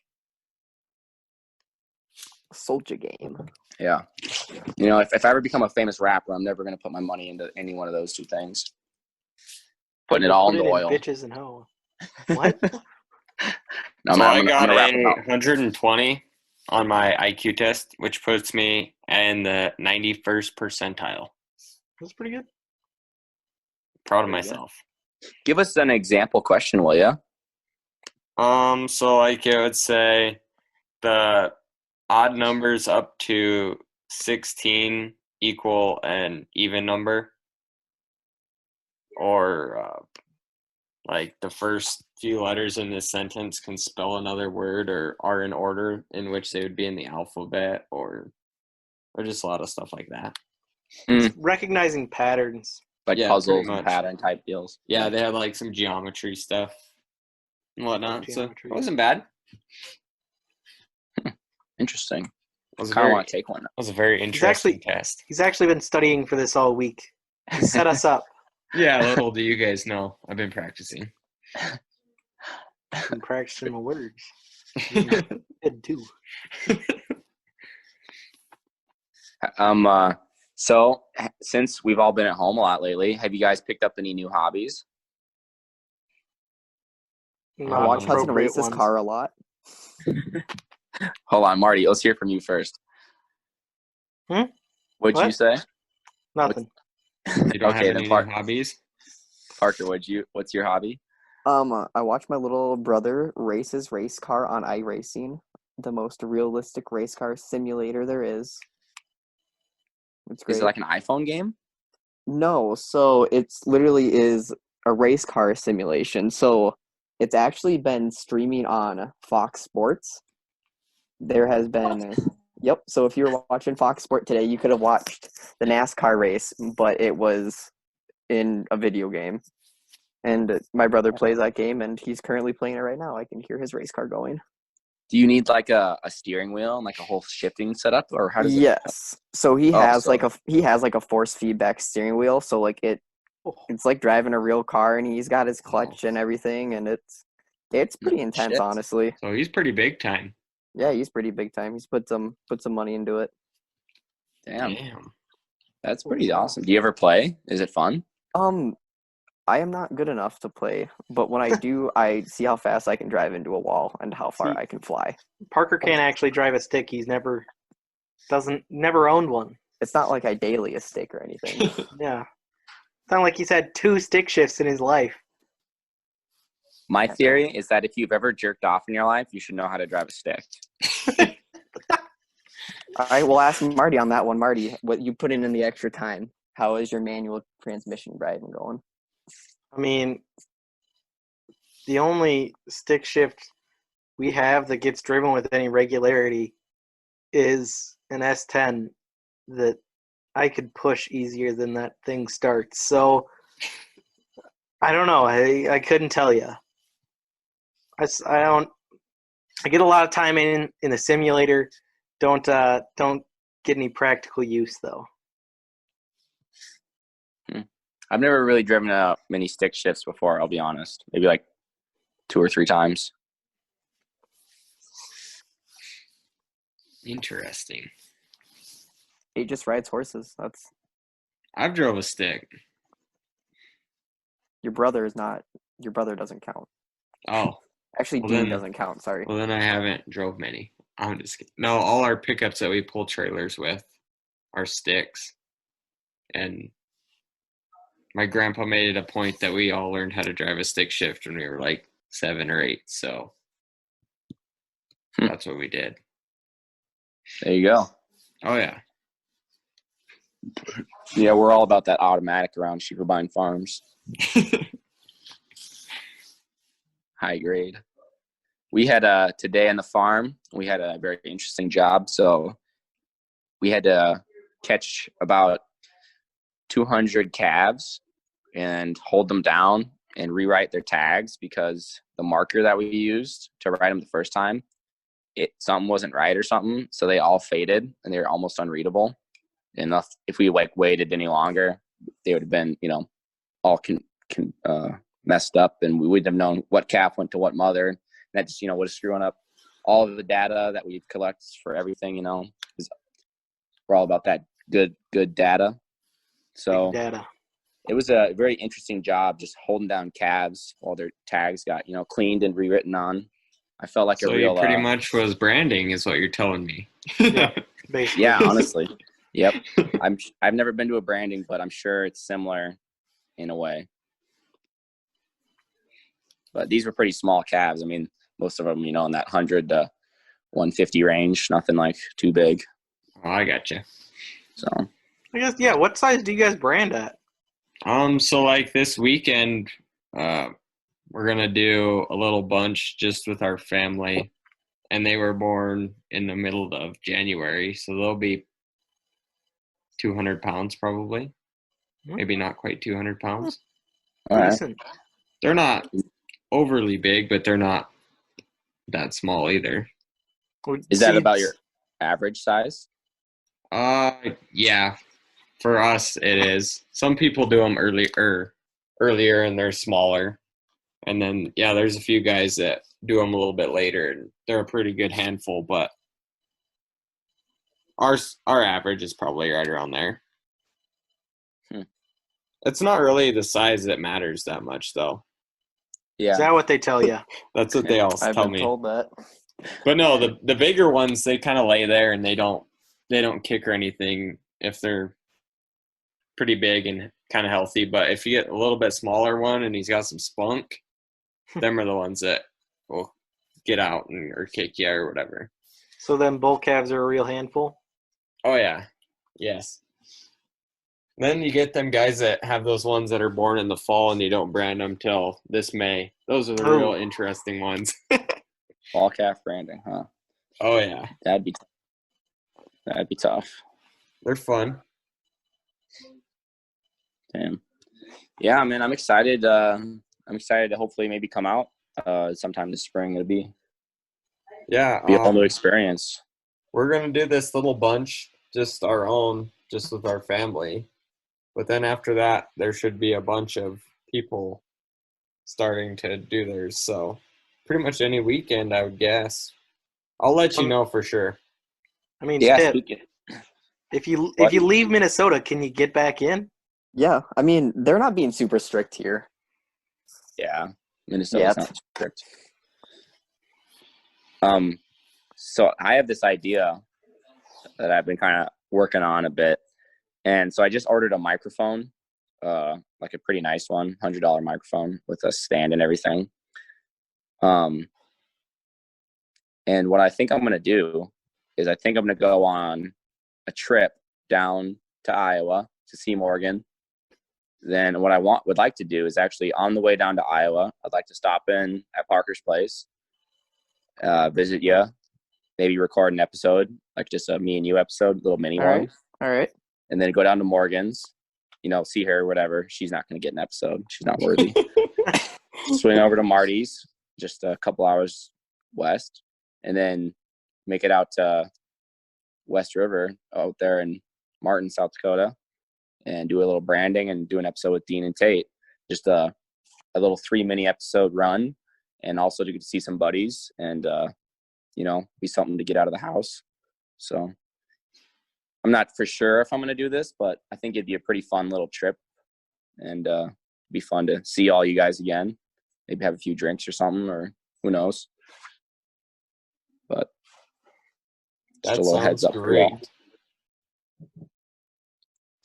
Soulja game. Yeah. If I ever become a famous rapper, I'm never gonna put my money into any one of those two things. Putting it all put into in oil. bitches and hoe. What? No, So man, I got I'm gonna rap a about 120 on my IQ test, which puts me in the 91st percentile. That's pretty good. Proud of Pretty good. myself. Give us an example question, will you? So like it would say the odd numbers up to 16 equal an even number. or like the first few letters in this sentence can spell another word or are in order in which they would be in the alphabet, or just a lot of stuff like that. It's recognizing patterns. Like Yeah, puzzles pretty and much. pattern type deals. Yeah, they had like some geometry stuff and whatnot. So Geometry. it wasn't bad. Interesting. It was Kind of very, want to take one. it was a very interesting test. He's actually been studying for this all week. He set us up. Yeah, little do you guys know, I've been practicing. I'm practicing my words. Good too. So since we've all been at home a lot lately, have you guys picked up any new hobbies? I Not watch Hudson appropriate race his ones. car a lot. Hold on, Marty. Let's hear from you first. What'd What? you say? Nothing. You don't Okay, have then any Park- hobbies? Parker, what's your hobby? I watch my little brother race his race car on iRacing, the most realistic race car simulator there is. It's great. Is it like an iPhone game? No, so it's literally is a race car simulation. So it's actually been streaming on Fox Sports. There has been, yep. So if you were watching Fox Sport today, you could have watched the NASCAR race, but it was in a video game. And my brother plays that game, and he's currently playing it right now. I can hear his race car going. Do you need like a steering wheel and like a whole shifting setup, or how does it? Yes. So he Oh, has so- like a force feedback steering wheel. So like it's like driving a real car, and he's got his clutch and everything, and it's pretty intense, Shit. honestly. So he's pretty big time. Yeah, he's pretty big time. He's put some money into it. Damn, that's pretty awesome. Do you ever play? Is it fun? I am not good enough to play, but when I do, I see how fast I can drive into a wall and how far I can fly. Parker can't actually drive a stick. He's never owned one. It's not like I daily a stick or anything. Yeah. It's not like he's had 2 stick shifts in his life. My theory is that if you've ever jerked off in your life, you should know how to drive a stick. All right, we'll ask Marty on that one. Marty, what you put in the extra time? How is your manual transmission driving going? I mean, the only stick shift we have that gets driven with any regularity is an S10 that I could push easier than that thing starts. So I don't know. I couldn't tell you. I get a lot of time in the simulator. Don't get any practical use though. I've never really driven many stick shifts before, I'll be honest. Maybe like 2 or 3 times. Interesting. He just rides horses. That's I've drove a stick. your brother is not. Your brother doesn't count. Oh, Actually, Well, Dean then- doesn't count. Sorry. well then I haven't drove many. I'm just kidding. No, all our pickups that we pull trailers with are sticks. And my grandpa made it a point that we all learned how to drive a stick shift when we were like 7 or 8. So that's what we did. There you go. Oh yeah. Yeah, we're all about that automatic around Sheepabine Farms. High grade. We had today on the farm, we had a very interesting job. So we had to catch about 200 calves and hold them down and rewrite their tags because the marker that we used to write them the first time, something wasn't right or something. So they all faded and they were almost unreadable. And if we waited any longer, they would have been, all messed up, and we wouldn't have known what calf went to what mother. And that just, was screwing up all of the data that we collect for everything, because we're all about that good data. So Big data. it was a very interesting job just holding down calves while their tags got, cleaned and rewritten on. I felt like So a real you pretty much was branding is what you're telling me. Yeah. Basically. Yeah, honestly. Yep. I've never been to a branding, but I'm sure it's similar in a way. But these were pretty small calves. I mean, most of them, in that 100 to 150 range, nothing like too big. Oh, I got you. So I guess, yeah. What size do you guys brand at? So like this weekend, we're gonna do a little bunch just with our family, and they were born in the middle of January, so they'll be 200 pounds probably, maybe not quite 200 pounds. All right. Decent. They're not overly big, but they're not that small either. Is that about your average size? Yeah, for us it is. Some people do them earlier and they're smaller. And then, yeah, there's a few guys that do them a little bit later, and they're a pretty good handful, but our average is probably right around there. It's not really the size that matters that much, though. Yeah. Is that what they tell you? That's what they all I've tell been me. told that. But no, the bigger ones, they kind of lay there and they don't kick or anything if they're pretty big and kind of healthy. But if you get a little bit smaller one and he's got some spunk, them are the ones that will get out or kick you or whatever. So then bull calves are a real handful? Oh, yeah. Yes. Then you get them guys that have those ones that are born in the fall and you don't brand them till this May. Those are the real interesting ones. Fall calf branding, huh? Oh, yeah. That'd be tough. They're fun. Damn. Yeah, man, I'm excited. I'm excited to hopefully maybe come out sometime this spring. It'll be a whole new experience. We're going to do this little bunch, just our own, just with our family. But then after that, there should be a bunch of people starting to do theirs. So pretty much any weekend, I would guess. I'll let you know for sure. I mean, Yeah, if you leave Minnesota, can you get back in? Yeah, I mean, they're not being super strict here. Yeah, Minnesota's not strict. So I have this idea that I've been kind of working on a bit. And so I just ordered a microphone, like a pretty nice one, $100 microphone with a stand and everything. And what I think I'm going to do is I think I'm going to go on a trip down to Iowa to see Morgan. Then what I would like to do is actually on the way down to Iowa, I'd like to stop in at Parker's place, visit you, maybe record an episode, like just a me and you episode, little mini one. All right. And then go down to Morgan's, see her, whatever. She's not going to get an episode. She's not worthy. Swing over to Marty's, just a couple hours west, and then make it out to West River out there in Martin, South Dakota, and do a little branding and do an episode with Dean and Tate. Just a little 3-mini episode run, and also to get to see some buddies and, be something to get out of the house. So I'm not for sure if I'm going to do this, but I think it'd be a pretty fun little trip, and be fun to see all you guys again. Maybe have a few drinks or something, or who knows. But just a little heads up for y'all.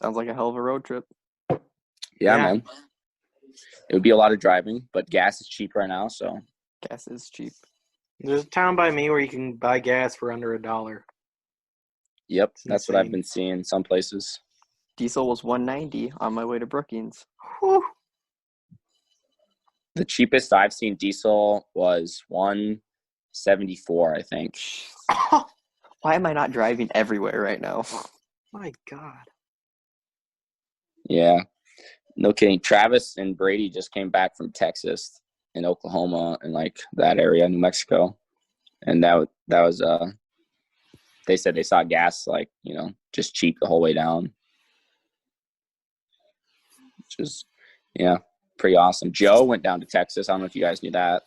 Sounds like a hell of a road trip. Yeah, man. It would be a lot of driving, but gas is cheap right now, so. Gas is cheap. There's a town by me where you can buy gas for under $1. Yep, that's what I've been seeing some places. Diesel was $1.90 on my way to Brookings. Whew. The cheapest I've seen diesel was $1.74, I think. Why am I not driving everywhere right now? My God. Yeah, no kidding. Travis and Brady just came back from Texas and Oklahoma and like that area, New Mexico, and that was they said they saw gas like just cheap the whole way down, which is pretty awesome. Joe went down to Texas. I don't know if you guys knew that.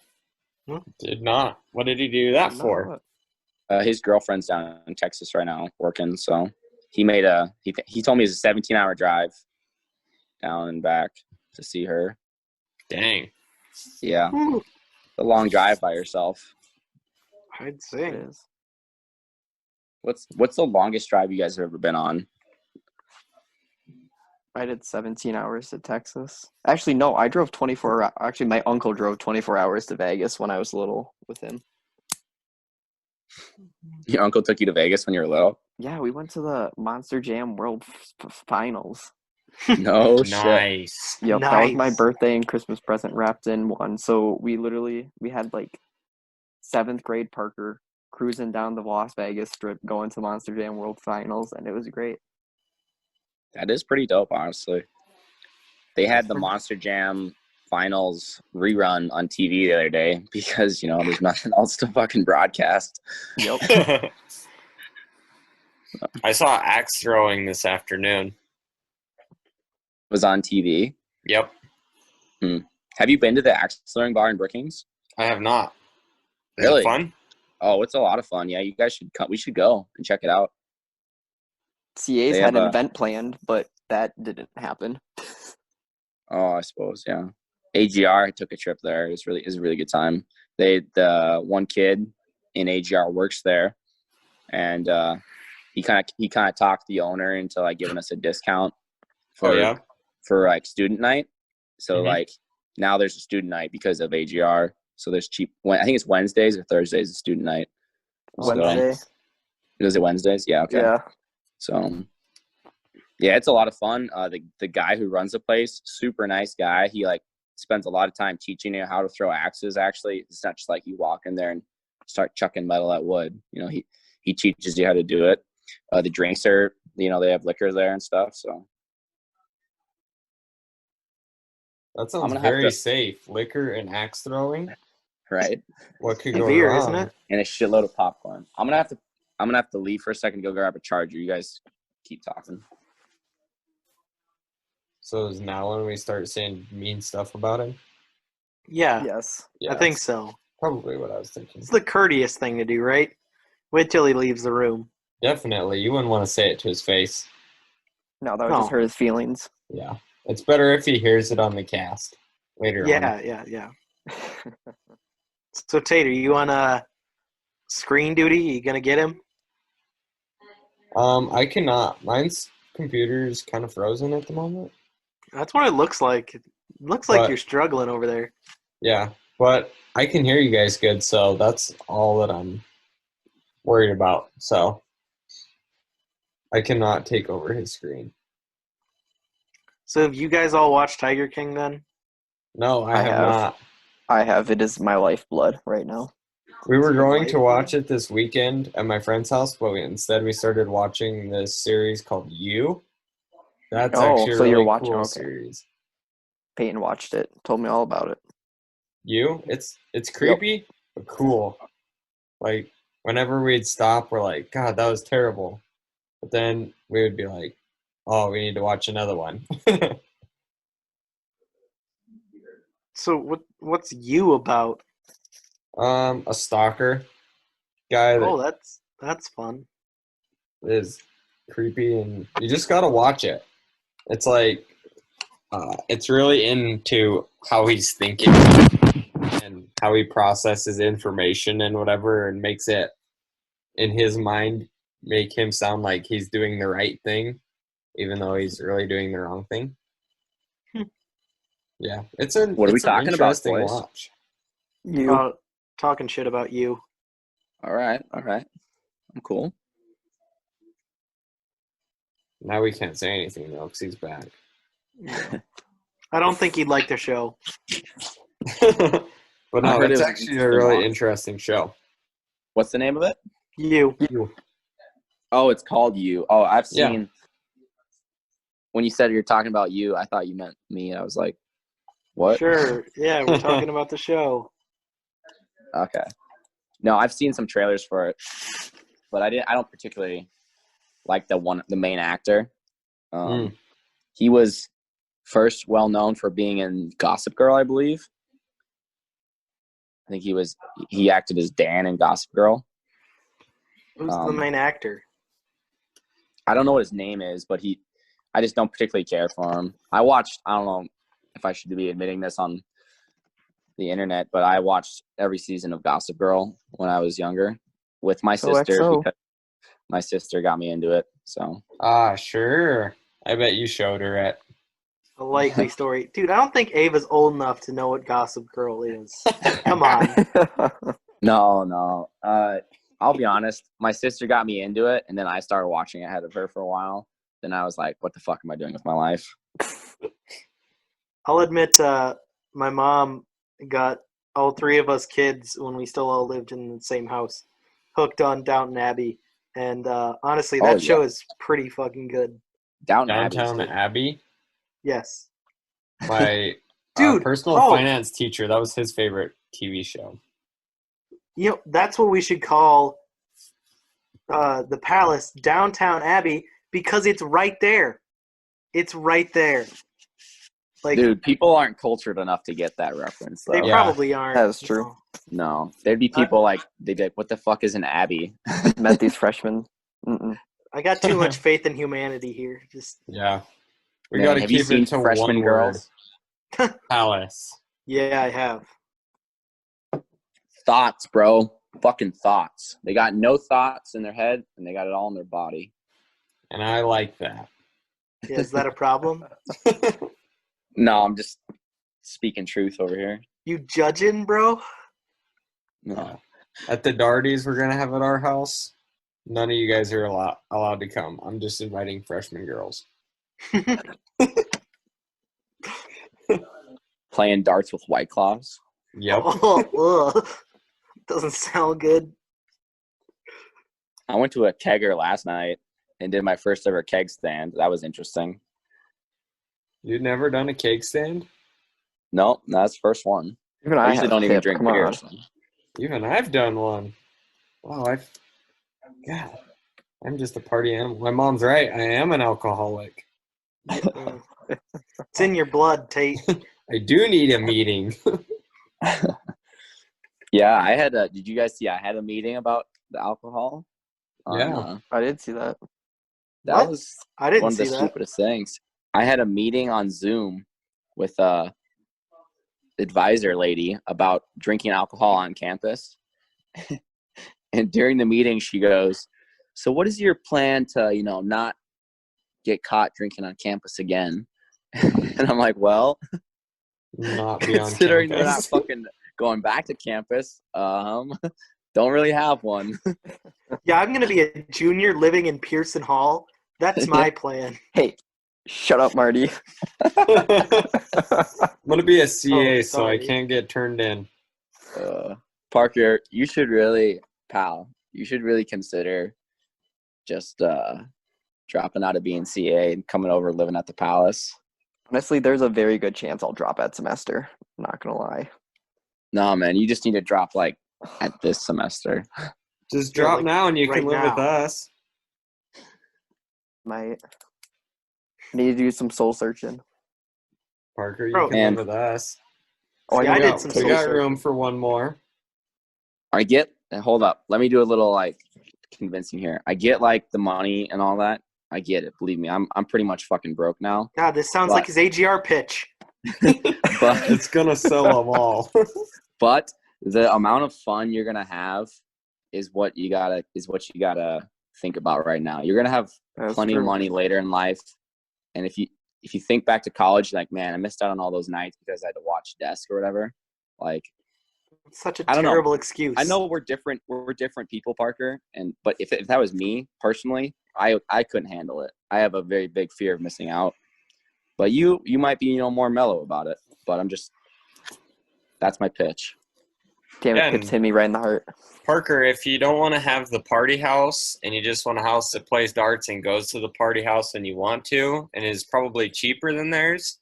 Did not. What did he do that for? His girlfriend's down in Texas right now working, so he made he told me it's a 17-hour drive down and back to see her. Dang. Yeah. A long drive by yourself. I'd say. It is. What's the longest drive you guys have ever been on? I did 17 hours to Texas. Actually, no, I drove 24. Actually, my uncle drove 24 hours to Vegas when I was little with him. Your uncle took you to Vegas when you were little? Yeah, we went to the Monster Jam World Finals. No shit. Nice. Yep, that was my Nice. birthday and Christmas present wrapped in one. So we had like 7th grade Parker cruising down the Las Vegas Strip, going to Monster Jam World Finals, and it was great. That is pretty dope, honestly. They had the Monster Jam finals rerun on TV the other day because, there's nothing else to fucking broadcast. Yep. I saw axe throwing this afternoon. Was on TV. Yep. Have you been to the axe throwing bar in Brookings? I have not. Is Really? it fun? Oh, it's a lot of fun. Yeah, you guys should come. We should go and check it out. CA's They had have an a- event planned, but that didn't happen. Oh, I suppose, yeah. AGR took a trip there. It was a really good time. The one kid in AGR works there, and he kind of talked the owner into like giving us a discount for like student night. So like now there's a student night because of AGR. So there's cheap. I think it's Wednesdays or Thursdays is student night. Wednesday. So, is it Wednesdays? Yeah. Okay. Yeah. So. Yeah, it's a lot of fun. The guy who runs the place, super nice guy. He like spends a lot of time teaching you how to throw axes. Actually, it's not just like you walk in there and start chucking metal at wood. He teaches you how to do it. The drinks are, they have liquor there and stuff. So That sounds very safe. Liquor and axe throwing. Right. What could go Beer, wrong? isn't it? And a shitload of popcorn. I'm gonna have to leave for a second to go grab a charger. You guys keep talking. So is now when we start saying mean stuff about him? Yeah, Yes. Yeah, I think that's so. probably what I was thinking. It's the courteous thing to do, right? Wait till he leaves the room. Definitely. You wouldn't want to say it to his face. No, that would just hurt his feelings. Yeah. It's better if he hears it on the cast later on. Yeah. So, Tate, are you on screen duty? You going to get him? I cannot. Mine's computer's kind of frozen at the moment. That's what it looks like. It looks like But- you're struggling over there. Yeah. But I can hear you guys good, so that's all that I'm worried about. So I cannot take over his screen. So have you guys all watched Tiger King then? No, I I have have. not. I have. It is my lifeblood right now. We were Your going to life, watch it this weekend at my friend's house, but instead we started watching this series called You. That's Oh, actually a so you're really watching- cool okay. series. Peyton watched it. Told me all about it. You? It's creepy, but cool. Like whenever we'd stop, we're like, God, that was terrible. But then we would be like, oh, we need to watch another one. So what's you about? A stalker guy that Oh, that's fun. is creepy, and you just gotta watch it. It's like it's really into how he's thinking and how he processes information and whatever, and makes it in his mind make him sound like he's doing the right thing, even though he's really doing the wrong thing. Yeah, What are we talking about, interesting boys? watch. You. Talking shit about you. All right. I'm cool. Now we can't say anything though because he's back. I don't think he'd like the show. But I no, heard it it's was an actually a interesting really watch. interesting show. What's the name of it? You. Oh, it's called You. Oh, I've Yeah. seen. When you said you're talking about you, I thought you meant me. I was like, what? Sure. Yeah, we're talking about the show. Okay. No, I've seen some trailers for it, but I don't particularly like the main actor. He was first well known for being in Gossip Girl, I believe. I think he acted as Dan in Gossip Girl. Who's the main actor? I don't know what his name is, but I just don't particularly care for him. I don't know if I should be admitting this on the internet, but I watched every season of Gossip Girl when I was younger with my sister XO. because my sister got me into it. So Sure. I bet you showed her it. A likely story. Dude, I don't think Ava's old enough to know what Gossip Girl is. Come on. no. I'll be honest. My sister got me into it, and then I started watching it ahead of her for a while. Then I was like, "What the fuck am I doing with my life?" I'll admit, my mom got all three of us kids when we still all lived in the same house hooked on Downton Abbey, and honestly, that show is pretty fucking good. Downtown Abbey. Yes, My dude, personal finance teacher, that was his favorite TV show. You know, that's what we should call the palace, Downtown Abbey, because it's right there. It's right there. Like, dude, people aren't cultured enough to get that reference, though. They probably aren't. That's true. No, there'd be people they'd be like, what the fuck is an Abbey? Met these freshmen. Mm-mm. I got too much faith in humanity here. Just we got to keep it to Freshman one Girls? word. Palace. Yeah, I have. Thoughts, bro. Fucking thoughts. They got no thoughts in their head, and they got it all in their body. And I like that. Yeah, is that a problem? No, I'm just speaking truth over here. You judging, bro? No. At the Darties we're going to have at our house, none of you guys are allowed to come. I'm just inviting freshman girls. Playing darts with White Claws. Yep. Doesn't sound good. I went to a kegger last night and did my first ever keg stand. That was interesting. You've never done a cake stand? No, that's the first one. Even I usually don't even drink beer. Even I've done one. Wow, God, I'm just a party animal. My mom's right. I am an alcoholic. It's in your blood, Tate. I do need a meeting. Yeah, did you guys see I had a meeting about the alcohol? Yeah. I did see that. That was I didn't one of the see that. stupidest things. I had a meeting on Zoom with a advisor lady about drinking alcohol on campus. And during the meeting, she goes, so what is your plan to, not get caught drinking on campus again? And I'm like, well, not be on considering campus. they're not fucking going back to campus, don't really have one. Yeah, I'm going to be a junior living in Pearson Hall. That's my plan. Hey, shut up, Marty. I'm going to be a CA, so I sorry. can't get turned in. Parker, you should really consider just dropping out of being CA and coming over living at the Palace. Honestly, there's a very good chance I'll drop that semester. I'm not going to lie. No, man, you just need to drop at this semester. Just drop now and you right can live with us. Might need to do some soul searching. Parker, you Bro, can live with us. Oh, Yeah, I I did got some We soul got searching. room for one more. Hold up. Let me do a little convincing here. I get the money and all that. I get it. Believe me, I'm pretty much fucking broke now. God, this sounds like his AGR pitch. But It's going to sell them all. but the amount of fun you're gonna have is what you gotta think about right now. You're gonna have plenty of money later in life, and if you think back to college, you're like, man, I missed out on all those nights because I had to watch desk or whatever. It's such a I don't know. terrible excuse. I know we're different people, Parker, but if that was me personally, I couldn't handle it. I have a very big fear of missing out. But you might be more mellow about it. But that's my pitch. Damn Yeah, it, Pips hit me right in the heart. Parker, if you don't want to have the party house and you just want a house that plays darts and goes to the party house and you want to and is probably cheaper than theirs,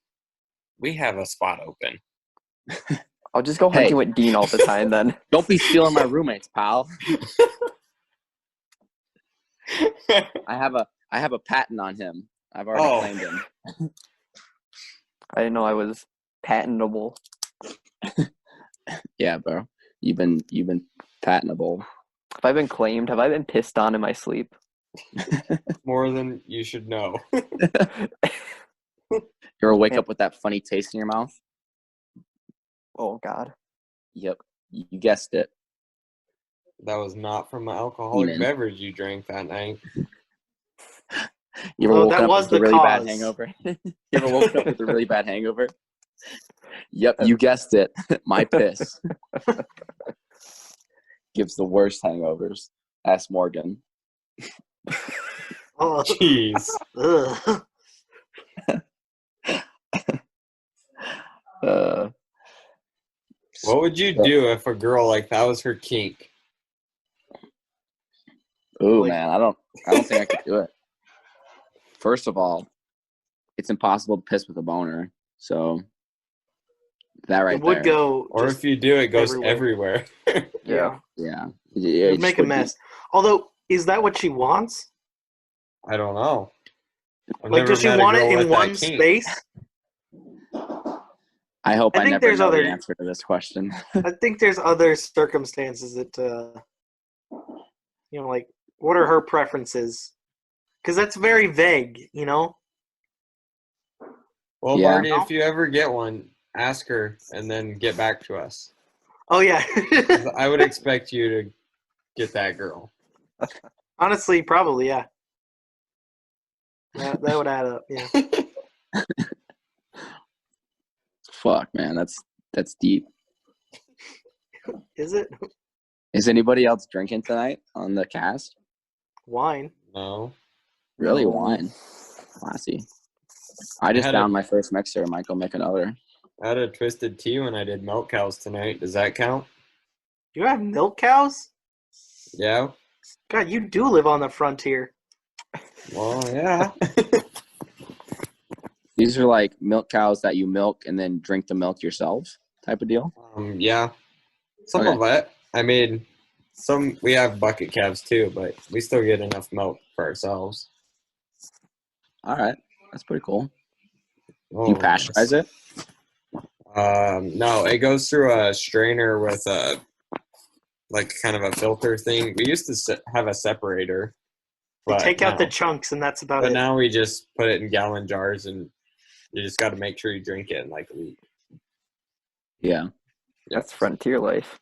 we have a spot open. I'll just go hunting with Dean all the time then. Don't be stealing my roommates, pal. I have a patent on him. I've already claimed him. I didn't know I was patentable. Yeah, bro. You've been patentable. Have I been claimed? Have I been pissed on in my sleep? More than you should know. You ever wake up with that funny taste in your mouth? Oh, God. Yep. You guessed it. That was not from an alcoholic Demon. beverage you drank that night. You ever Oh, woken that up was with a the really bad cause. hangover? You ever woken up with a really bad hangover? Yep, you guessed it. My piss. Gives the worst hangovers. Ask Morgan. Oh, Jeez. ugh. What would you do if a girl like that was her kink? Ooh, Like- man, I don't think I could do it. First of all, it's impossible to piss with a boner. So that right it would there. go. Or just if you do, it goes everywhere. everywhere. Yeah. Yeah. It would make a mess. Although, is that what she wants? I don't know. I've Like, never does she met a want girl it in with that one kink. space? I hope I I think never there's know other- the answer to this question. I think there's other circumstances that, like, what are her preferences? Because that's very vague, Well, Yeah. Marty, if you ever get one, ask her and then get back to us. Oh, yeah. 'Cause I would expect you to get that girl. Honestly, probably, yeah. That would add up, yeah. Fuck, man, that's deep. Is it? Is anybody else drinking tonight on the cast? Wine. No. Really, No. wine? Classy. I just had downed a- my first mixer. Might go make another. I had a twisted tea when I did milk cows tonight. Does that count? You have milk cows? Yeah. God, you do live on the frontier. Well, yeah. These are like milk cows that you milk and then drink the milk yourself, type of deal. Yeah. Some Okay. of it. I mean, we have bucket calves too, but we still get enough milk for ourselves. All right, that's pretty cool. Oh, You pasteurize it? No, it goes through a strainer with a kind of a filter thing. We used to have a separator. They But take out the now- chunks, and that's about But it. now we just put it in gallon jars, and you just got to make sure you drink it in like a week. Yeah. That's frontier life.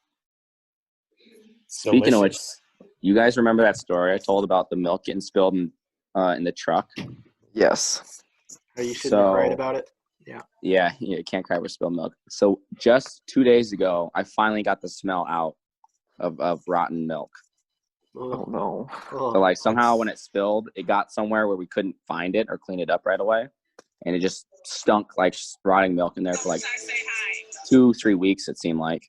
Speaking of which, Delicious. you guys remember that story I told about the milk getting spilled in the truck? Yes. Or you shouldn't have cried So- about it. Yeah, you can't cry over spilled milk. So just 2 days ago, I finally got the smell out of rotten milk. Oh Ugh. no. So Ugh. like somehow when it spilled, it got somewhere where we couldn't find it or clean it up right away, and it just stunk like rotting milk in there for like 2-3 weeks. It seemed like.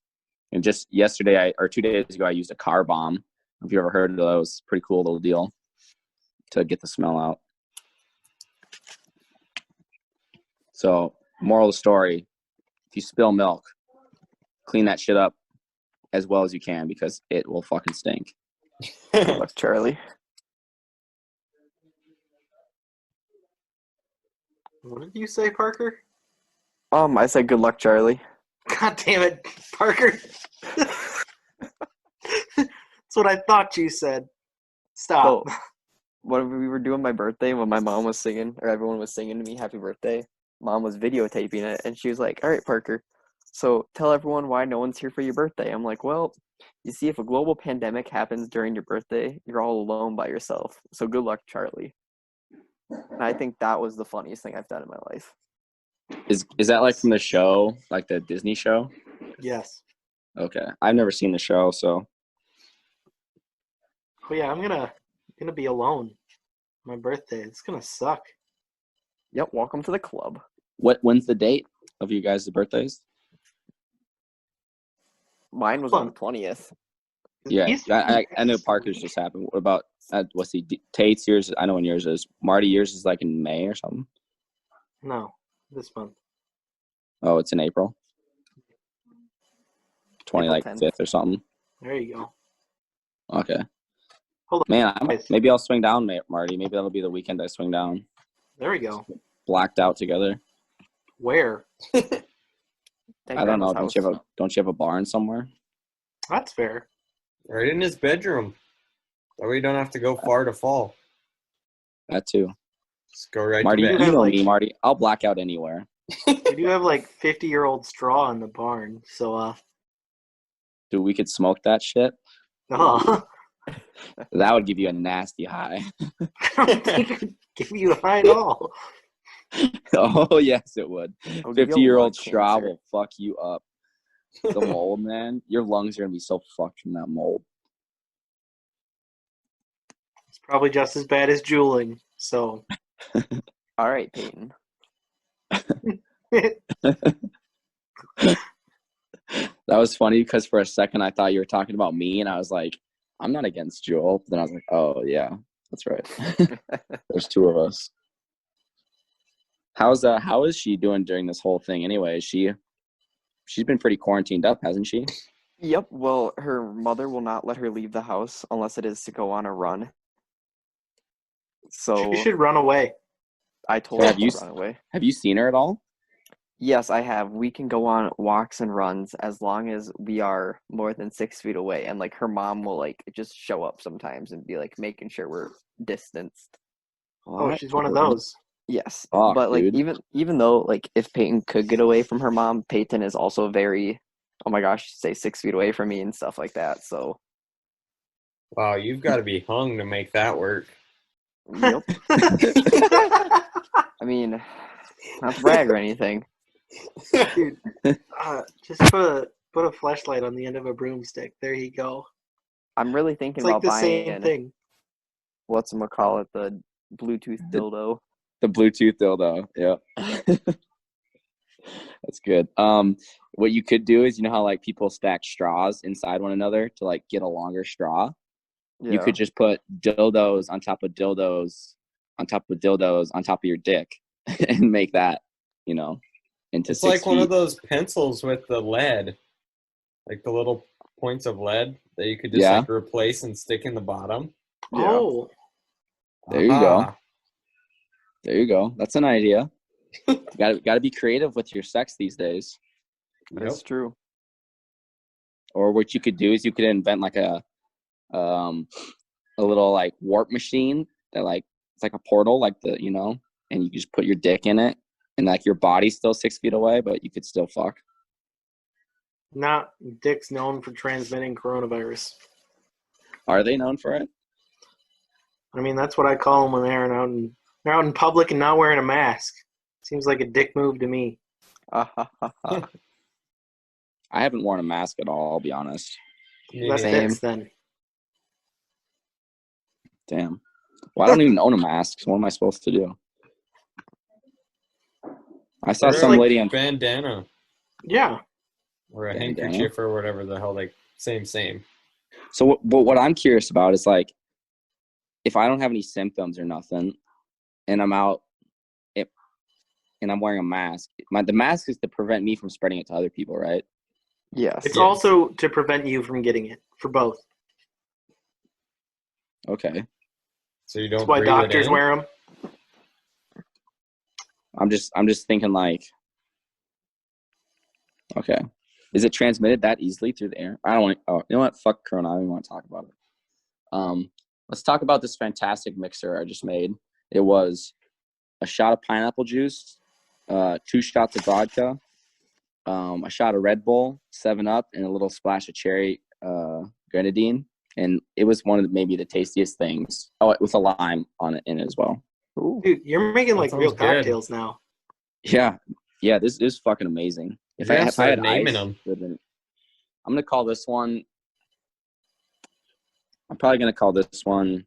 And just yesterday, or 2 days ago, I used a car bomb. Have you ever heard of those? Pretty cool little deal to get the smell out. So, moral of the story: if you spill milk, clean that shit up as well as you can because it will fucking stink. Good luck, Charlie. What did you say, Parker? I said good luck, Charlie. God damn it, Parker. That's what I thought you said. Stop. So, when we were doing my birthday, when my mom was singing, or everyone was singing to me happy birthday, Mom was videotaping it, and she was like, all right, Parker, so tell everyone why no one's here for your birthday. I'm like, well, you see, if a global pandemic happens during your birthday, you're all alone by yourself. So good luck, Charlie. And I think that was the funniest thing I've done in my life. Is that like from the show, like the Disney show? Yes. Okay, I've never seen the show, so Oh yeah, I'm gonna be alone. My birthday. It's gonna suck. Yep, welcome to the club. when's the date of you guys' birthdays? Mine was on the 20th. Yeah, He's- I know Parker's just happened. What about what's Tate's yours? I know when yours is. Marty, yours is like in May or something. No, this month. Oh, it's in April. 20 April like 10th. 5th or something. There you go. Okay. Hold on. Man, guys. maybe I'll swing down, Marty. Maybe that'll be the weekend I swing down. There we go. Blacked out together. Where? At I don't know. Grandma's Don't you have a barn somewhere? That's fair. Right in his bedroom. That way you don't have to go far to fall. That too. Just go right Marty, to you bed. know like- me, Marty. I'll black out anywhere. We do have like 50-year-old straw in the barn, so Dude, we could smoke that shit. I That would give you a nasty high. don't think it would give you a high at all. Oh, yes, it would. It'll give you a 50-year-old lung straw cancer. will fuck you up. The mold, man. Your lungs are going to be so fucked from that mold. It's probably just as bad as juuling. So All right, Peyton. That was funny because for a second I thought you were talking about me, and I was like, I'm not against Joel. But then I was like, oh yeah, that's right. There's two of us. How is she doing during this whole thing anyway? She's been pretty quarantined up, hasn't she? Yep. Well, her mother will not let her leave the house unless it is to go on a run. So She should run away. I told So her have you to run away. have you seen her at all? Yes, I have. We can go on walks and runs as long as we are more than 6 feet away. And like her mom will like just show up sometimes and be like making sure we're distanced. Oh, she's one of those. Yes. Fuck, But like dude. even though like if Peyton could get away from her mom, Peyton is also very, oh my gosh, say 6 feet away from me and stuff like that. So Wow, you've got to be hung to make that work. yep. I mean, not to brag or anything. Dude, just put a flashlight on the end of a broomstick. There you go. I'm really thinking It's like about the buying same thing. whatchamacallit, the Bluetooth dildo. The Bluetooth dildo. Yeah. That's good. What you could do is, you know how like people stack straws inside one another to like get a longer straw? Yeah. You could just put dildos on top of dildos on top of dildos on top of your dick and make that, you know, into It's 6 like one feet. of those pencils with the lead, like the little points of lead that you could just Yeah. like replace and stick in the bottom. Yeah. Oh, There you go. Aha. There you go. That's an idea. Got to be creative with your sex these days. That's Yep. true. Or what you could do is you could invent like a little like warp machine that like it's like a portal, like the, you know, and you just put your dick in it, and like your body's still 6 feet away, but you could still fuck. not Dick's known for transmitting coronavirus. Are they known for it? I mean, that's what I call them when they're out in public and not wearing a mask. Seems like a dick move to me. I haven't worn a mask at all, I'll be honest. Me That's neither. Dick's then. Damn. Well, I don't even own a mask, so what am I supposed to do? I saw Or some like- lady on bandana Yeah. or a Bandana? handkerchief or whatever the hell, like same. So what I'm curious about is like, if I don't have any symptoms or nothing, and I'm out, and I'm wearing a mask, the mask is to prevent me from spreading it to other people, right? Yes. It's Yes. also to prevent you from getting it, for both. Okay. So you don't That's why breathe doctors it in? wear them. I'm just thinking like, okay, is it transmitted that easily through the air? I don't want. Oh, you know what? Fuck Corona. I don't even want to talk about it. Let's talk about this fantastic mixer I just made. It was a shot of pineapple juice, 2 shots of vodka, a shot of Red Bull, 7-Up, and a little splash of cherry grenadine. And it was one of maybe the tastiest things. Oh, with a lime on it in it as well. Ooh. Dude, you're making That like real sounds good. cocktails now. Yeah, this is fucking amazing. If I If I had naming ice, them, it would've been- I'm gonna call this one. I'm probably gonna call this one.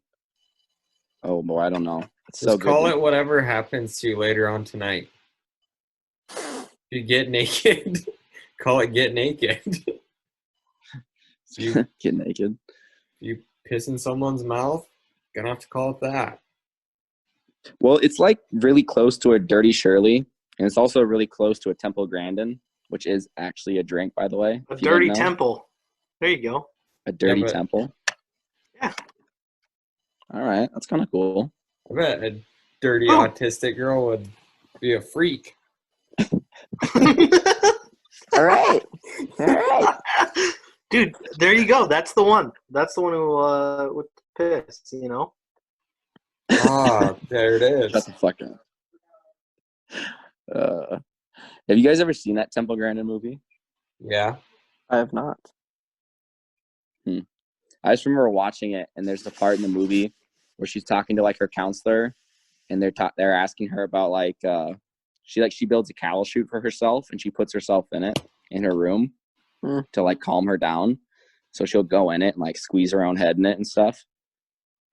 Oh boy, I don't know. It's just so call good. it whatever happens to you later on tonight. If you get naked, call it get naked. you Get naked. you piss in someone's mouth, gonna have to call it that. Well, it's like really close to a Dirty Shirley, and it's also really close to a Temple Grandin, which is actually a drink, by the way. A if you dirty didn't know. temple. There you go. A dirty but- temple. Yeah. All right, that's kind of cool. I bet a dirty Oh. autistic girl would be a freak. All right. All right. Dude, there you go. That's the one. That's the one who with the piss, you know? Ah, there it is. Shut the fuck up. Have you guys ever seen that Temple Grandin movie? Yeah. I have not. I just remember watching it, and there's the part in the movie where she's talking to like her counselor, and they're asking her about like she builds a cattle chute for herself, and she puts herself in it in her room to like calm her down. So she'll go in it and like squeeze her own head in it and stuff.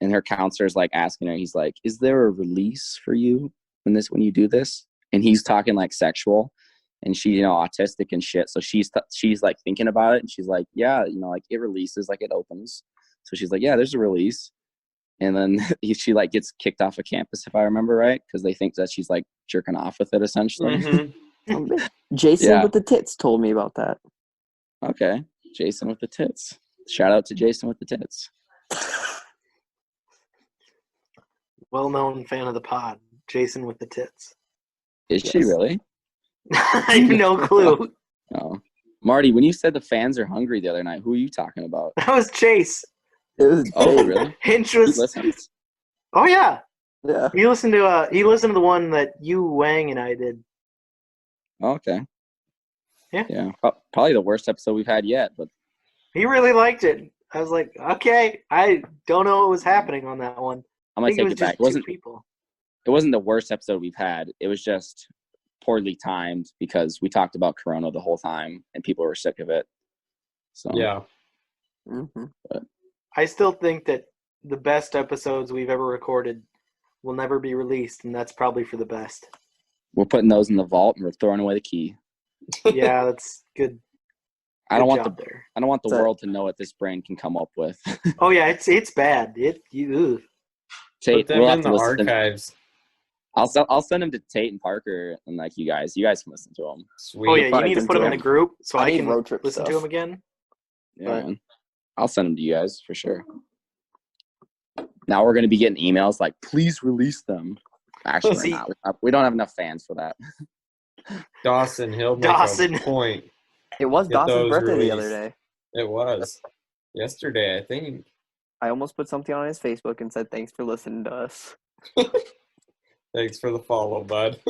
And her counselor's like asking her, he's like, "Is there a release for you when you do this?" And he's talking like sexual, and she, autistic and shit. So she's like thinking about it, and she's like, yeah, like it releases, like it opens. So she's like, yeah, there's a release. And then she like gets kicked off of campus, if I remember right, because they think that she's like jerking off with it essentially. Mm-hmm. Jason with the tits told me about that. Okay, Jason with the tits. Shout out to Jason with the tits. Well-known fan of the pod, Jason with the tits. Is she really? I have no clue. Oh, Marty, when you said the fans are hungry the other night, who are you talking about? That was Chase. It was Oh, really? Hinch He was. listens? Oh yeah, yeah. he listened to the one that you, Wang, and I did. Oh, okay. Yeah. Yeah. Probably the worst episode we've had yet, but He really liked it. I was like, okay, I don't know what was happening on that one. I'm I gonna think it take was it back. just two people. It wasn't the worst episode we've had. It was just poorly timed because we talked about Corona the whole time and people were sick of it. So Yeah. Mm-hmm. I still think that the best episodes we've ever recorded will never be released, and that's probably for the best. we're putting those in the vault and we're throwing away the key. Yeah, that's good. I don't want job there. I don't want the So- world to know what this brain can come up with. Oh yeah, it's bad. Ugh. Tate, Put them we'll in have to the listen. archives. I'll send them to Tate and Parker and like you guys. You guys can listen to them. Sweet. Oh yeah, you probably need to can put them do in a them. group so I I need can road trip listen to stuff. them again. Yeah, Right. man. I'll send them to you guys for sure. Now we're gonna be getting emails like, please release them. Actually, See- we're not. We don't have enough fans for that. Dawson, he'll make Dawson. a point. It was Get Dawson's those birthday the released. other day. It was yesterday, I think. I almost put something on his Facebook and said, thanks for listening to us. Thanks for the follow, bud.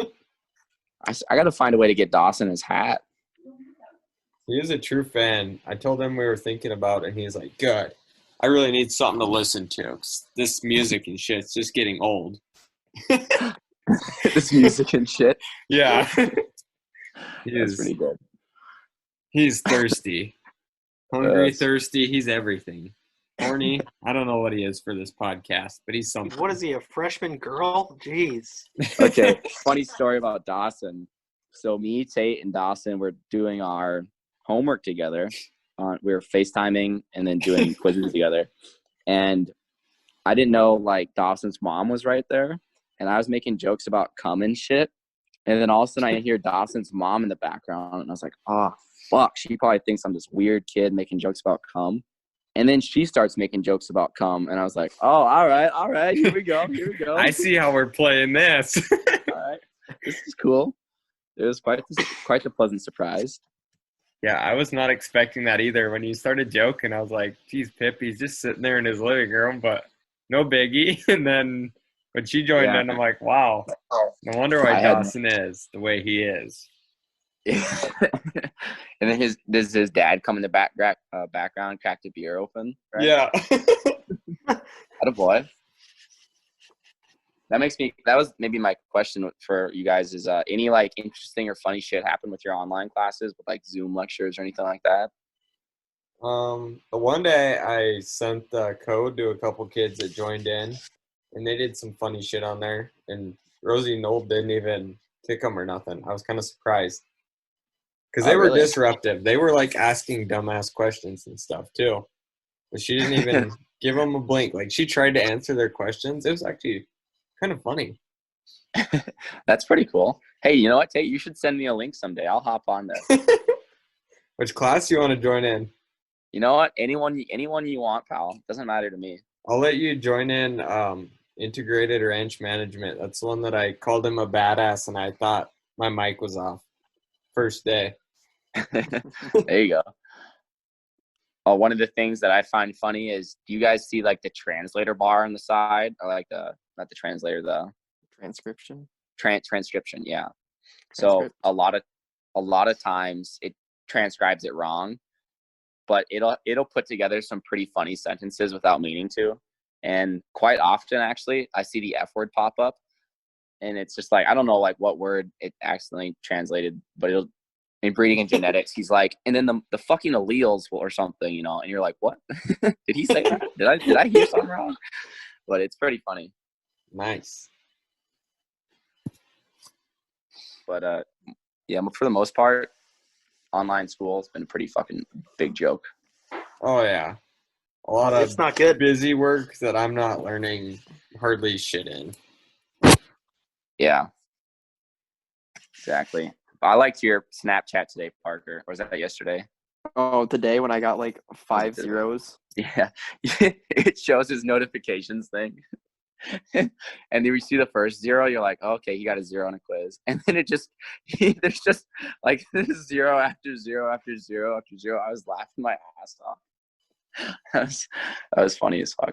I got to find a way to get Dawson his hat. He is a true fan. I told him we were thinking about it, and he's like, good. I really need something to listen to. 'Cause this music and shit's just getting old. This music and shit. Yeah. That's pretty good. He's thirsty. Hungry, Yes. thirsty. He's everything. Horny. I don't know what he is for this podcast, but he's something. What is he, a freshman girl? Jeez. Okay, funny story about Dawson. So me, Tate, and Dawson were doing our homework together. We were FaceTiming and then doing quizzes together. And I didn't know like Dawson's mom was right there. And I was making jokes about cum and shit. And then all of a sudden I hear Dawson's mom in the background. And I was like, oh, fuck. She probably thinks I'm this weird kid making jokes about cum. And then she starts making jokes about cum. And I was like, oh, all right. Here we go. I see how we're playing this. All right. This is cool. It was quite the pleasant surprise. Yeah, I was not expecting that either. When you started joking, I was like, geez, Pip, he's just sitting there in his living room, but no biggie. And then when she joined Yeah. in, I'm like, wow, no wonder why I had- Dawson is the way he is. And then his dad come in the background, cracked a beer open. Right? Yeah. Attaboy. That was maybe my question for you guys is any like interesting or funny shit happen with your online classes with like Zoom lectures or anything like that? The one day I sent the code to a couple kids that joined in, and they did some funny shit on there. And Rosie Knoll didn't even kick them or nothing. I was kind of surprised because they Oh, were really? disruptive. They were like asking dumbass questions and stuff too, but she didn't even give them a blink. Like she tried to answer their questions. It was actually kind of funny. That's pretty cool. Hey, you know what, Tate? You should send me a link someday. I'll hop on this. Which class do you want to join in? You know what? Anyone you want, pal. Doesn't matter to me. I'll let you join in integrated ranch management. That's the one that I called him a badass, and I thought my mic was off first day. There you go. Oh, one of the things that I find funny is, do you guys see like the translator bar on the side, or like not the translator, the Transcription. transcription? Yeah. So Transcript. a lot of times it transcribes it wrong, but it'll put together some pretty funny sentences without meaning to. And quite often, actually, I see the F word pop up, and it's just like, I don't know like what word it accidentally translated, but it'll, in breeding and genetics, he's like, and then the fucking alleles or something, and you're like, what? Did he say that? Did I hear something wrong? But it's pretty funny. Nice. But Yeah, but for the most part, online school has been a pretty fucking big joke. Oh yeah, a lot of It's not good. busy work that I'm not learning hardly shit in. Yeah, exactly. I liked your Snapchat today, Parker. Or was that yesterday? Oh, today when I got like 5 zeros. Yeah, it shows his notifications thing. And then you see the first zero, you're like, oh, okay, he got a zero on a quiz. And then there's just like this zero after zero after zero after zero. I was laughing my ass off. That was funny as fuck.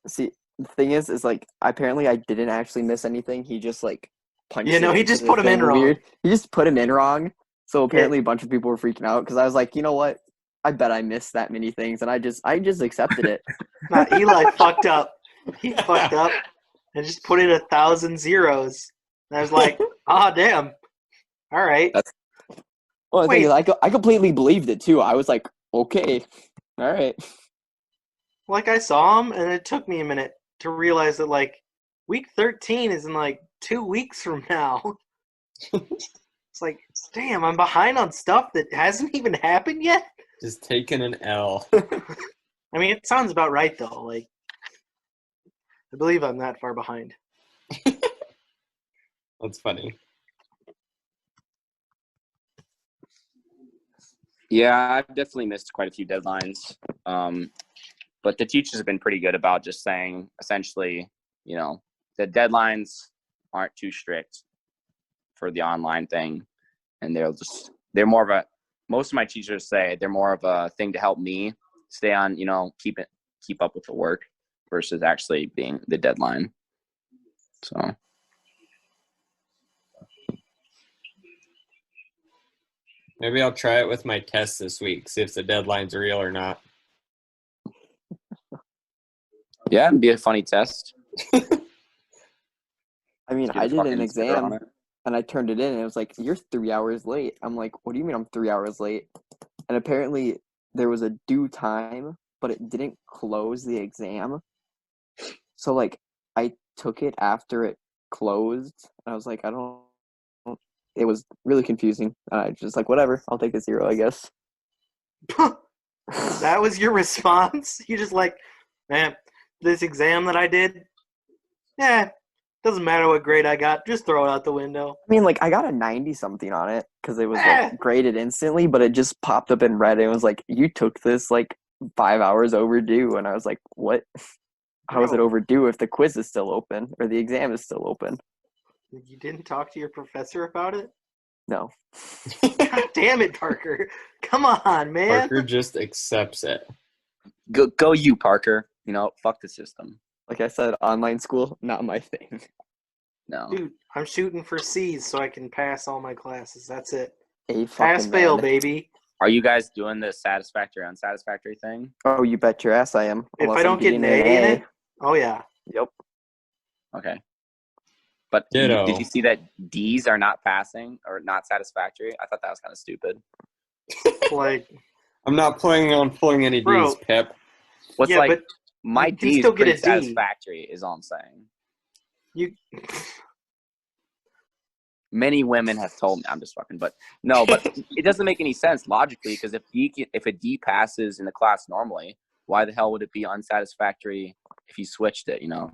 See, the thing is like apparently I didn't actually miss anything. He just like punched. You know, it he into just the put him in thing wrong. weird. He just put him in wrong. So apparently a bunch of people were freaking out because I was like, you know what? I bet I missed that many things, and I just accepted it. Nah, Eli fucked up. He fucked up and just put in 1,000 zeros. And I was like, oh, damn. All right. Well, the thing Wait. is, I completely believed it too. I was like, okay, all right. Like, I saw him, and it took me a minute to realize that, like, week 13 is in, like, 2 weeks from now. It's like, damn, I'm behind on stuff that hasn't even happened yet? Just taking an L. I mean, it sounds about right, though. Like, I believe I'm that far behind. That's funny. Yeah, I've definitely missed quite a few deadlines. But the teachers have been pretty good about just saying, essentially, you know, the deadlines aren't too strict for the online thing. And they're more of a, most of my teachers say they're more of a thing to help me stay on, you know, keep up with the work versus actually being the deadline. So. Maybe I'll try it with my test this week, see if the deadline's real or not. Yeah, it'd be a funny test. I mean, Get a I did fucking an zero on exam it. and I turned it in, and it was like, you're 3 hours late. I'm like, what do you mean I'm 3 hours late? And apparently there was a due time, but it didn't close the exam. So like, I took it after it closed, and I was like, I don't. It was really confusing. I just like, whatever, I'll take a zero, I guess. That was your response? You just like, man, this exam that I did, doesn't matter what grade I got, just throw it out the window. I mean, like, I got a 90-something on it because it was like graded instantly, but it just popped up in red. And it was like, you took this like 5 hours overdue. And I was like, what? How is it overdue if the quiz is still open or the exam is still open? You didn't talk to your professor about it? No. God damn it, Parker. Come on, man. Parker just accepts it. Go you, Parker. You know, fuck the system. Like I said, online school, not my thing. No. Dude, I'm shooting for C's so I can pass all my classes. That's it. A Pass, fucking fail, man. baby. Are you guys doing the satisfactory, unsatisfactory thing? Oh, you bet your ass I am. If Unless I I'm don't get getting an A in it, oh yeah. Yep. Okay. But Ditto. did you see that D's are not passing or not satisfactory? I thought that was kind of stupid. Like, I'm not planning on pulling any Bro. D's, Pip. What's yeah, like but my you can D is still get pretty a D. satisfactory, is all I'm saying. you Many women have told me I'm just fucking, but no, but it doesn't make any sense logically because if a D passes in the class normally, why the hell would it be unsatisfactory if you switched it? You know,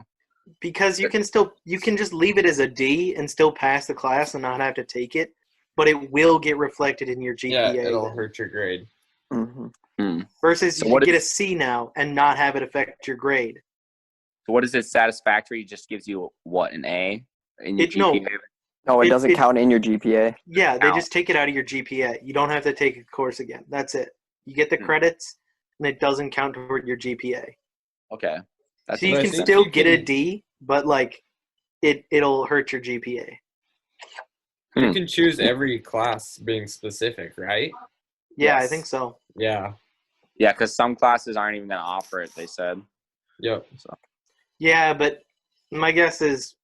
because you can just leave it as a D and still pass the class and not have to take it, but it will get reflected in your GPA. Yeah, it'll then. hurt your grade. Mm-hmm. Versus So you can get a C now and not have it affect your grade. So what is it? Satisfactory just gives you what, an A in your No. GPA? No, it doesn't count in your GPA. Yeah, they Ow. just take it out of your GPA. You don't have to take a course again. That's it. You get the credits, and it doesn't count toward your GPA. Okay. So you But I can think still you get a can- D, but like it'll hurt your GPA. You can choose every class being specific, right? Yeah, I Yes. think so. Yeah. Yeah, because some classes aren't even going to offer it, they said. Yep. So Yeah, but my guess is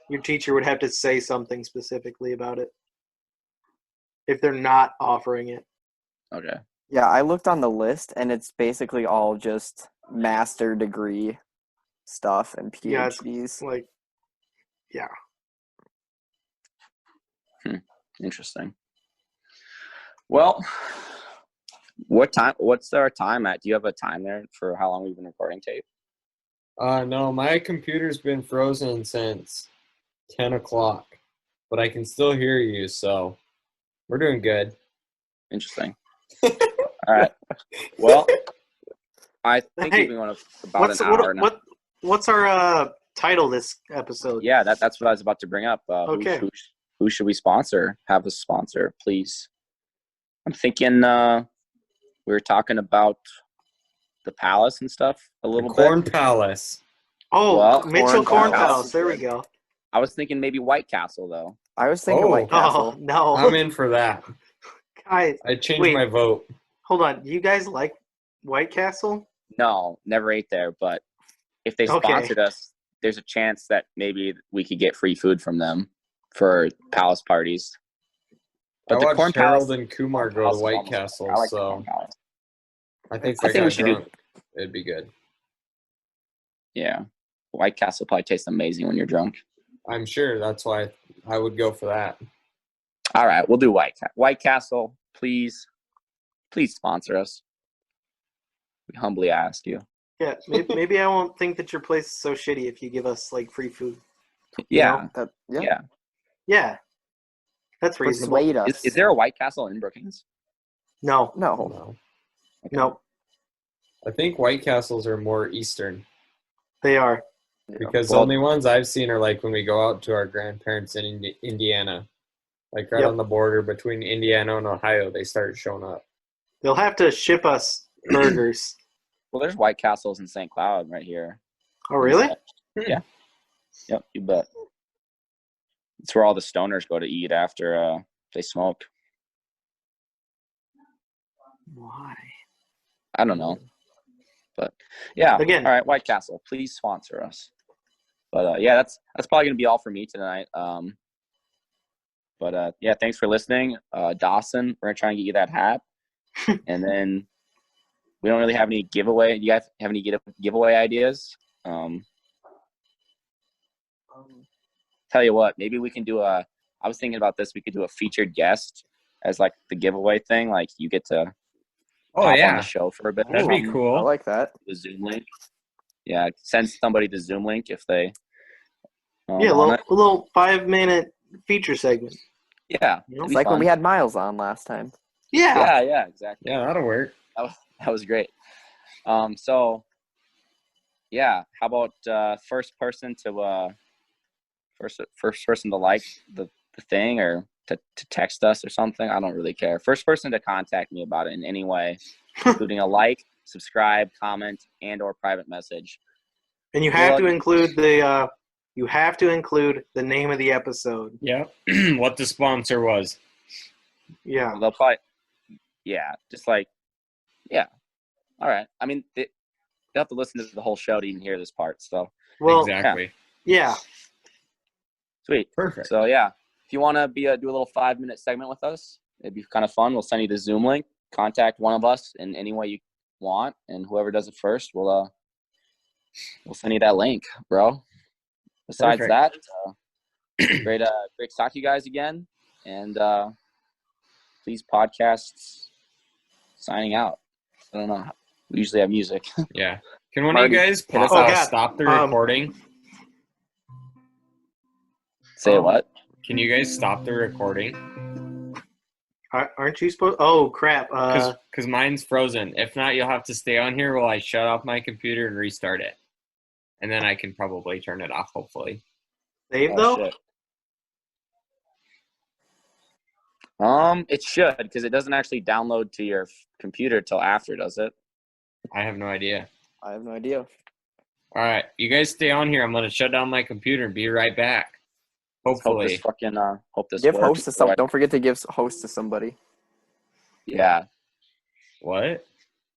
your teacher would have to say something specifically about it if they're not offering it. okay. Yeah, I looked on the list, and it's basically all just master degree stuff and Yeah, it's PhDs. like, yeah. Interesting. Well, what's our time at? Do you have a time there for how long we've been recording, Tate? No, my computer's been frozen since 10 o'clock, but I can still hear you, so we're doing good. Interesting. All right. Well, I think Hey, we've been going about an hour now. What's our title this episode? Yeah, that's what I was about to bring up. Okay. Who should we sponsor? Have a sponsor, please. I'm thinking we were talking about the Palace and stuff a little Corn bit. Palace. Oh, Well, Mitchell Corn Corn Palace. Palace. There we go. I was thinking maybe White Castle, though. I was thinking Oh. White Castle. Oh no, I'm in for that. guys, I changed Wait. my vote. hold on. Do you guys like White Castle? No, never ate there, but if they Okay. sponsored us, there's a chance that maybe we could get free food from them for Palace parties. I the watched Corn Harold Palace, and Kumar go Palace to is White almost Castle, better. I like the so Corn Palace. I think if I I think we got should do- drunk, it'd be good. Yeah, White Castle probably tastes amazing when you're drunk. I'm sure that's why I would go for that. All right, we'll do White Castle. Please sponsor us. We humbly ask you. Yeah, maybe I won't think that your place is so shitty if you give us like free food. Yeah, Yeah. Yeah, that's reasonable. Persuade us. Is there a White Castle in Brookings? No, No. no, I think White Castles are more eastern they are. because the Well- only ones I've seen are like when we go out to our grandparents in Indiana, like right Yep. on the border between Indiana and Ohio. They started showing up. They'll have to ship us burgers. Well, there's White Castles in St. Cloud right here. Oh, really? Yeah. Yep, you bet. It's where all the stoners go to eat after they smoke. Why? I don't know. But yeah. Again. All right, White Castle, please sponsor us. But yeah, that's probably gonna be all for me tonight. But yeah, thanks for listening. Dawson, we're gonna try and get you that hat. And then we don't really have any giveaway. Do you guys have any giveaway ideas? Tell you what, maybe we can do I was thinking about this. We could do a featured guest as like the giveaway thing. Like you get to Oh hop on yeah, the show for a bit. that'd be I cool. like that. The Zoom link. Yeah, send somebody the Zoom link if they. Yeah, want a little 5-minute feature segment. it. Yeah, You know, It's like when we had Miles on last time. Yeah. Yeah, exactly. Yeah, that'll work. That was great. So, yeah, how about first person to like the thing or to text us or something? I don't really care. First person to contact me about it in any way, including a like, subscribe, comment, and or private message. And you have to include the name of the episode. Yeah, what the sponsor was. Yeah. They'll probably, just like, all right. I mean, they'll have to listen to the whole show to even hear this part. So Well, Exactly. yeah. sweet. Perfect. So yeah, if you want to do a little 5-minute segment with us, it'd be kind of fun. We'll send you the Zoom link. Contact one of us in any way you want, and whoever does it first, we'll send you that link, bro. Besides Perfect. that, great to talk to you guys again, and please podcasts signing out. I don't know. We usually have music. Yeah. Can one of you Marty, guys hit us out. stop the recording? Say what? Can you guys stop the recording? Aren't you supposed? Oh crap! Because mine's frozen. If not, you'll have to stay on here while I shut off my computer and restart it. And then I can probably turn it off, hopefully. Save Oh, though. shit. It should, because it doesn't actually download to your computer till after, does it? I have no idea. I have no idea. All right. You guys stay on here. I'm going to shut down my computer and be right back. Hopefully. Hope this Give works. host to some. Don't forget to give host to somebody. Yeah. What?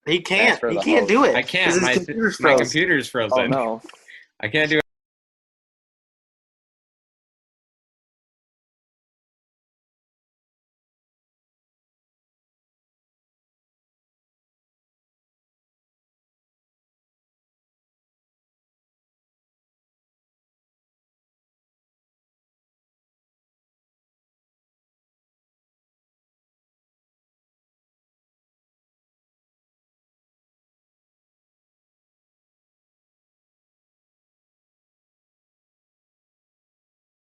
He can't. Thanks for He the can't host. do it. I can't. 'cause My his computer's my frozen. computer's frozen. Oh no. I can't do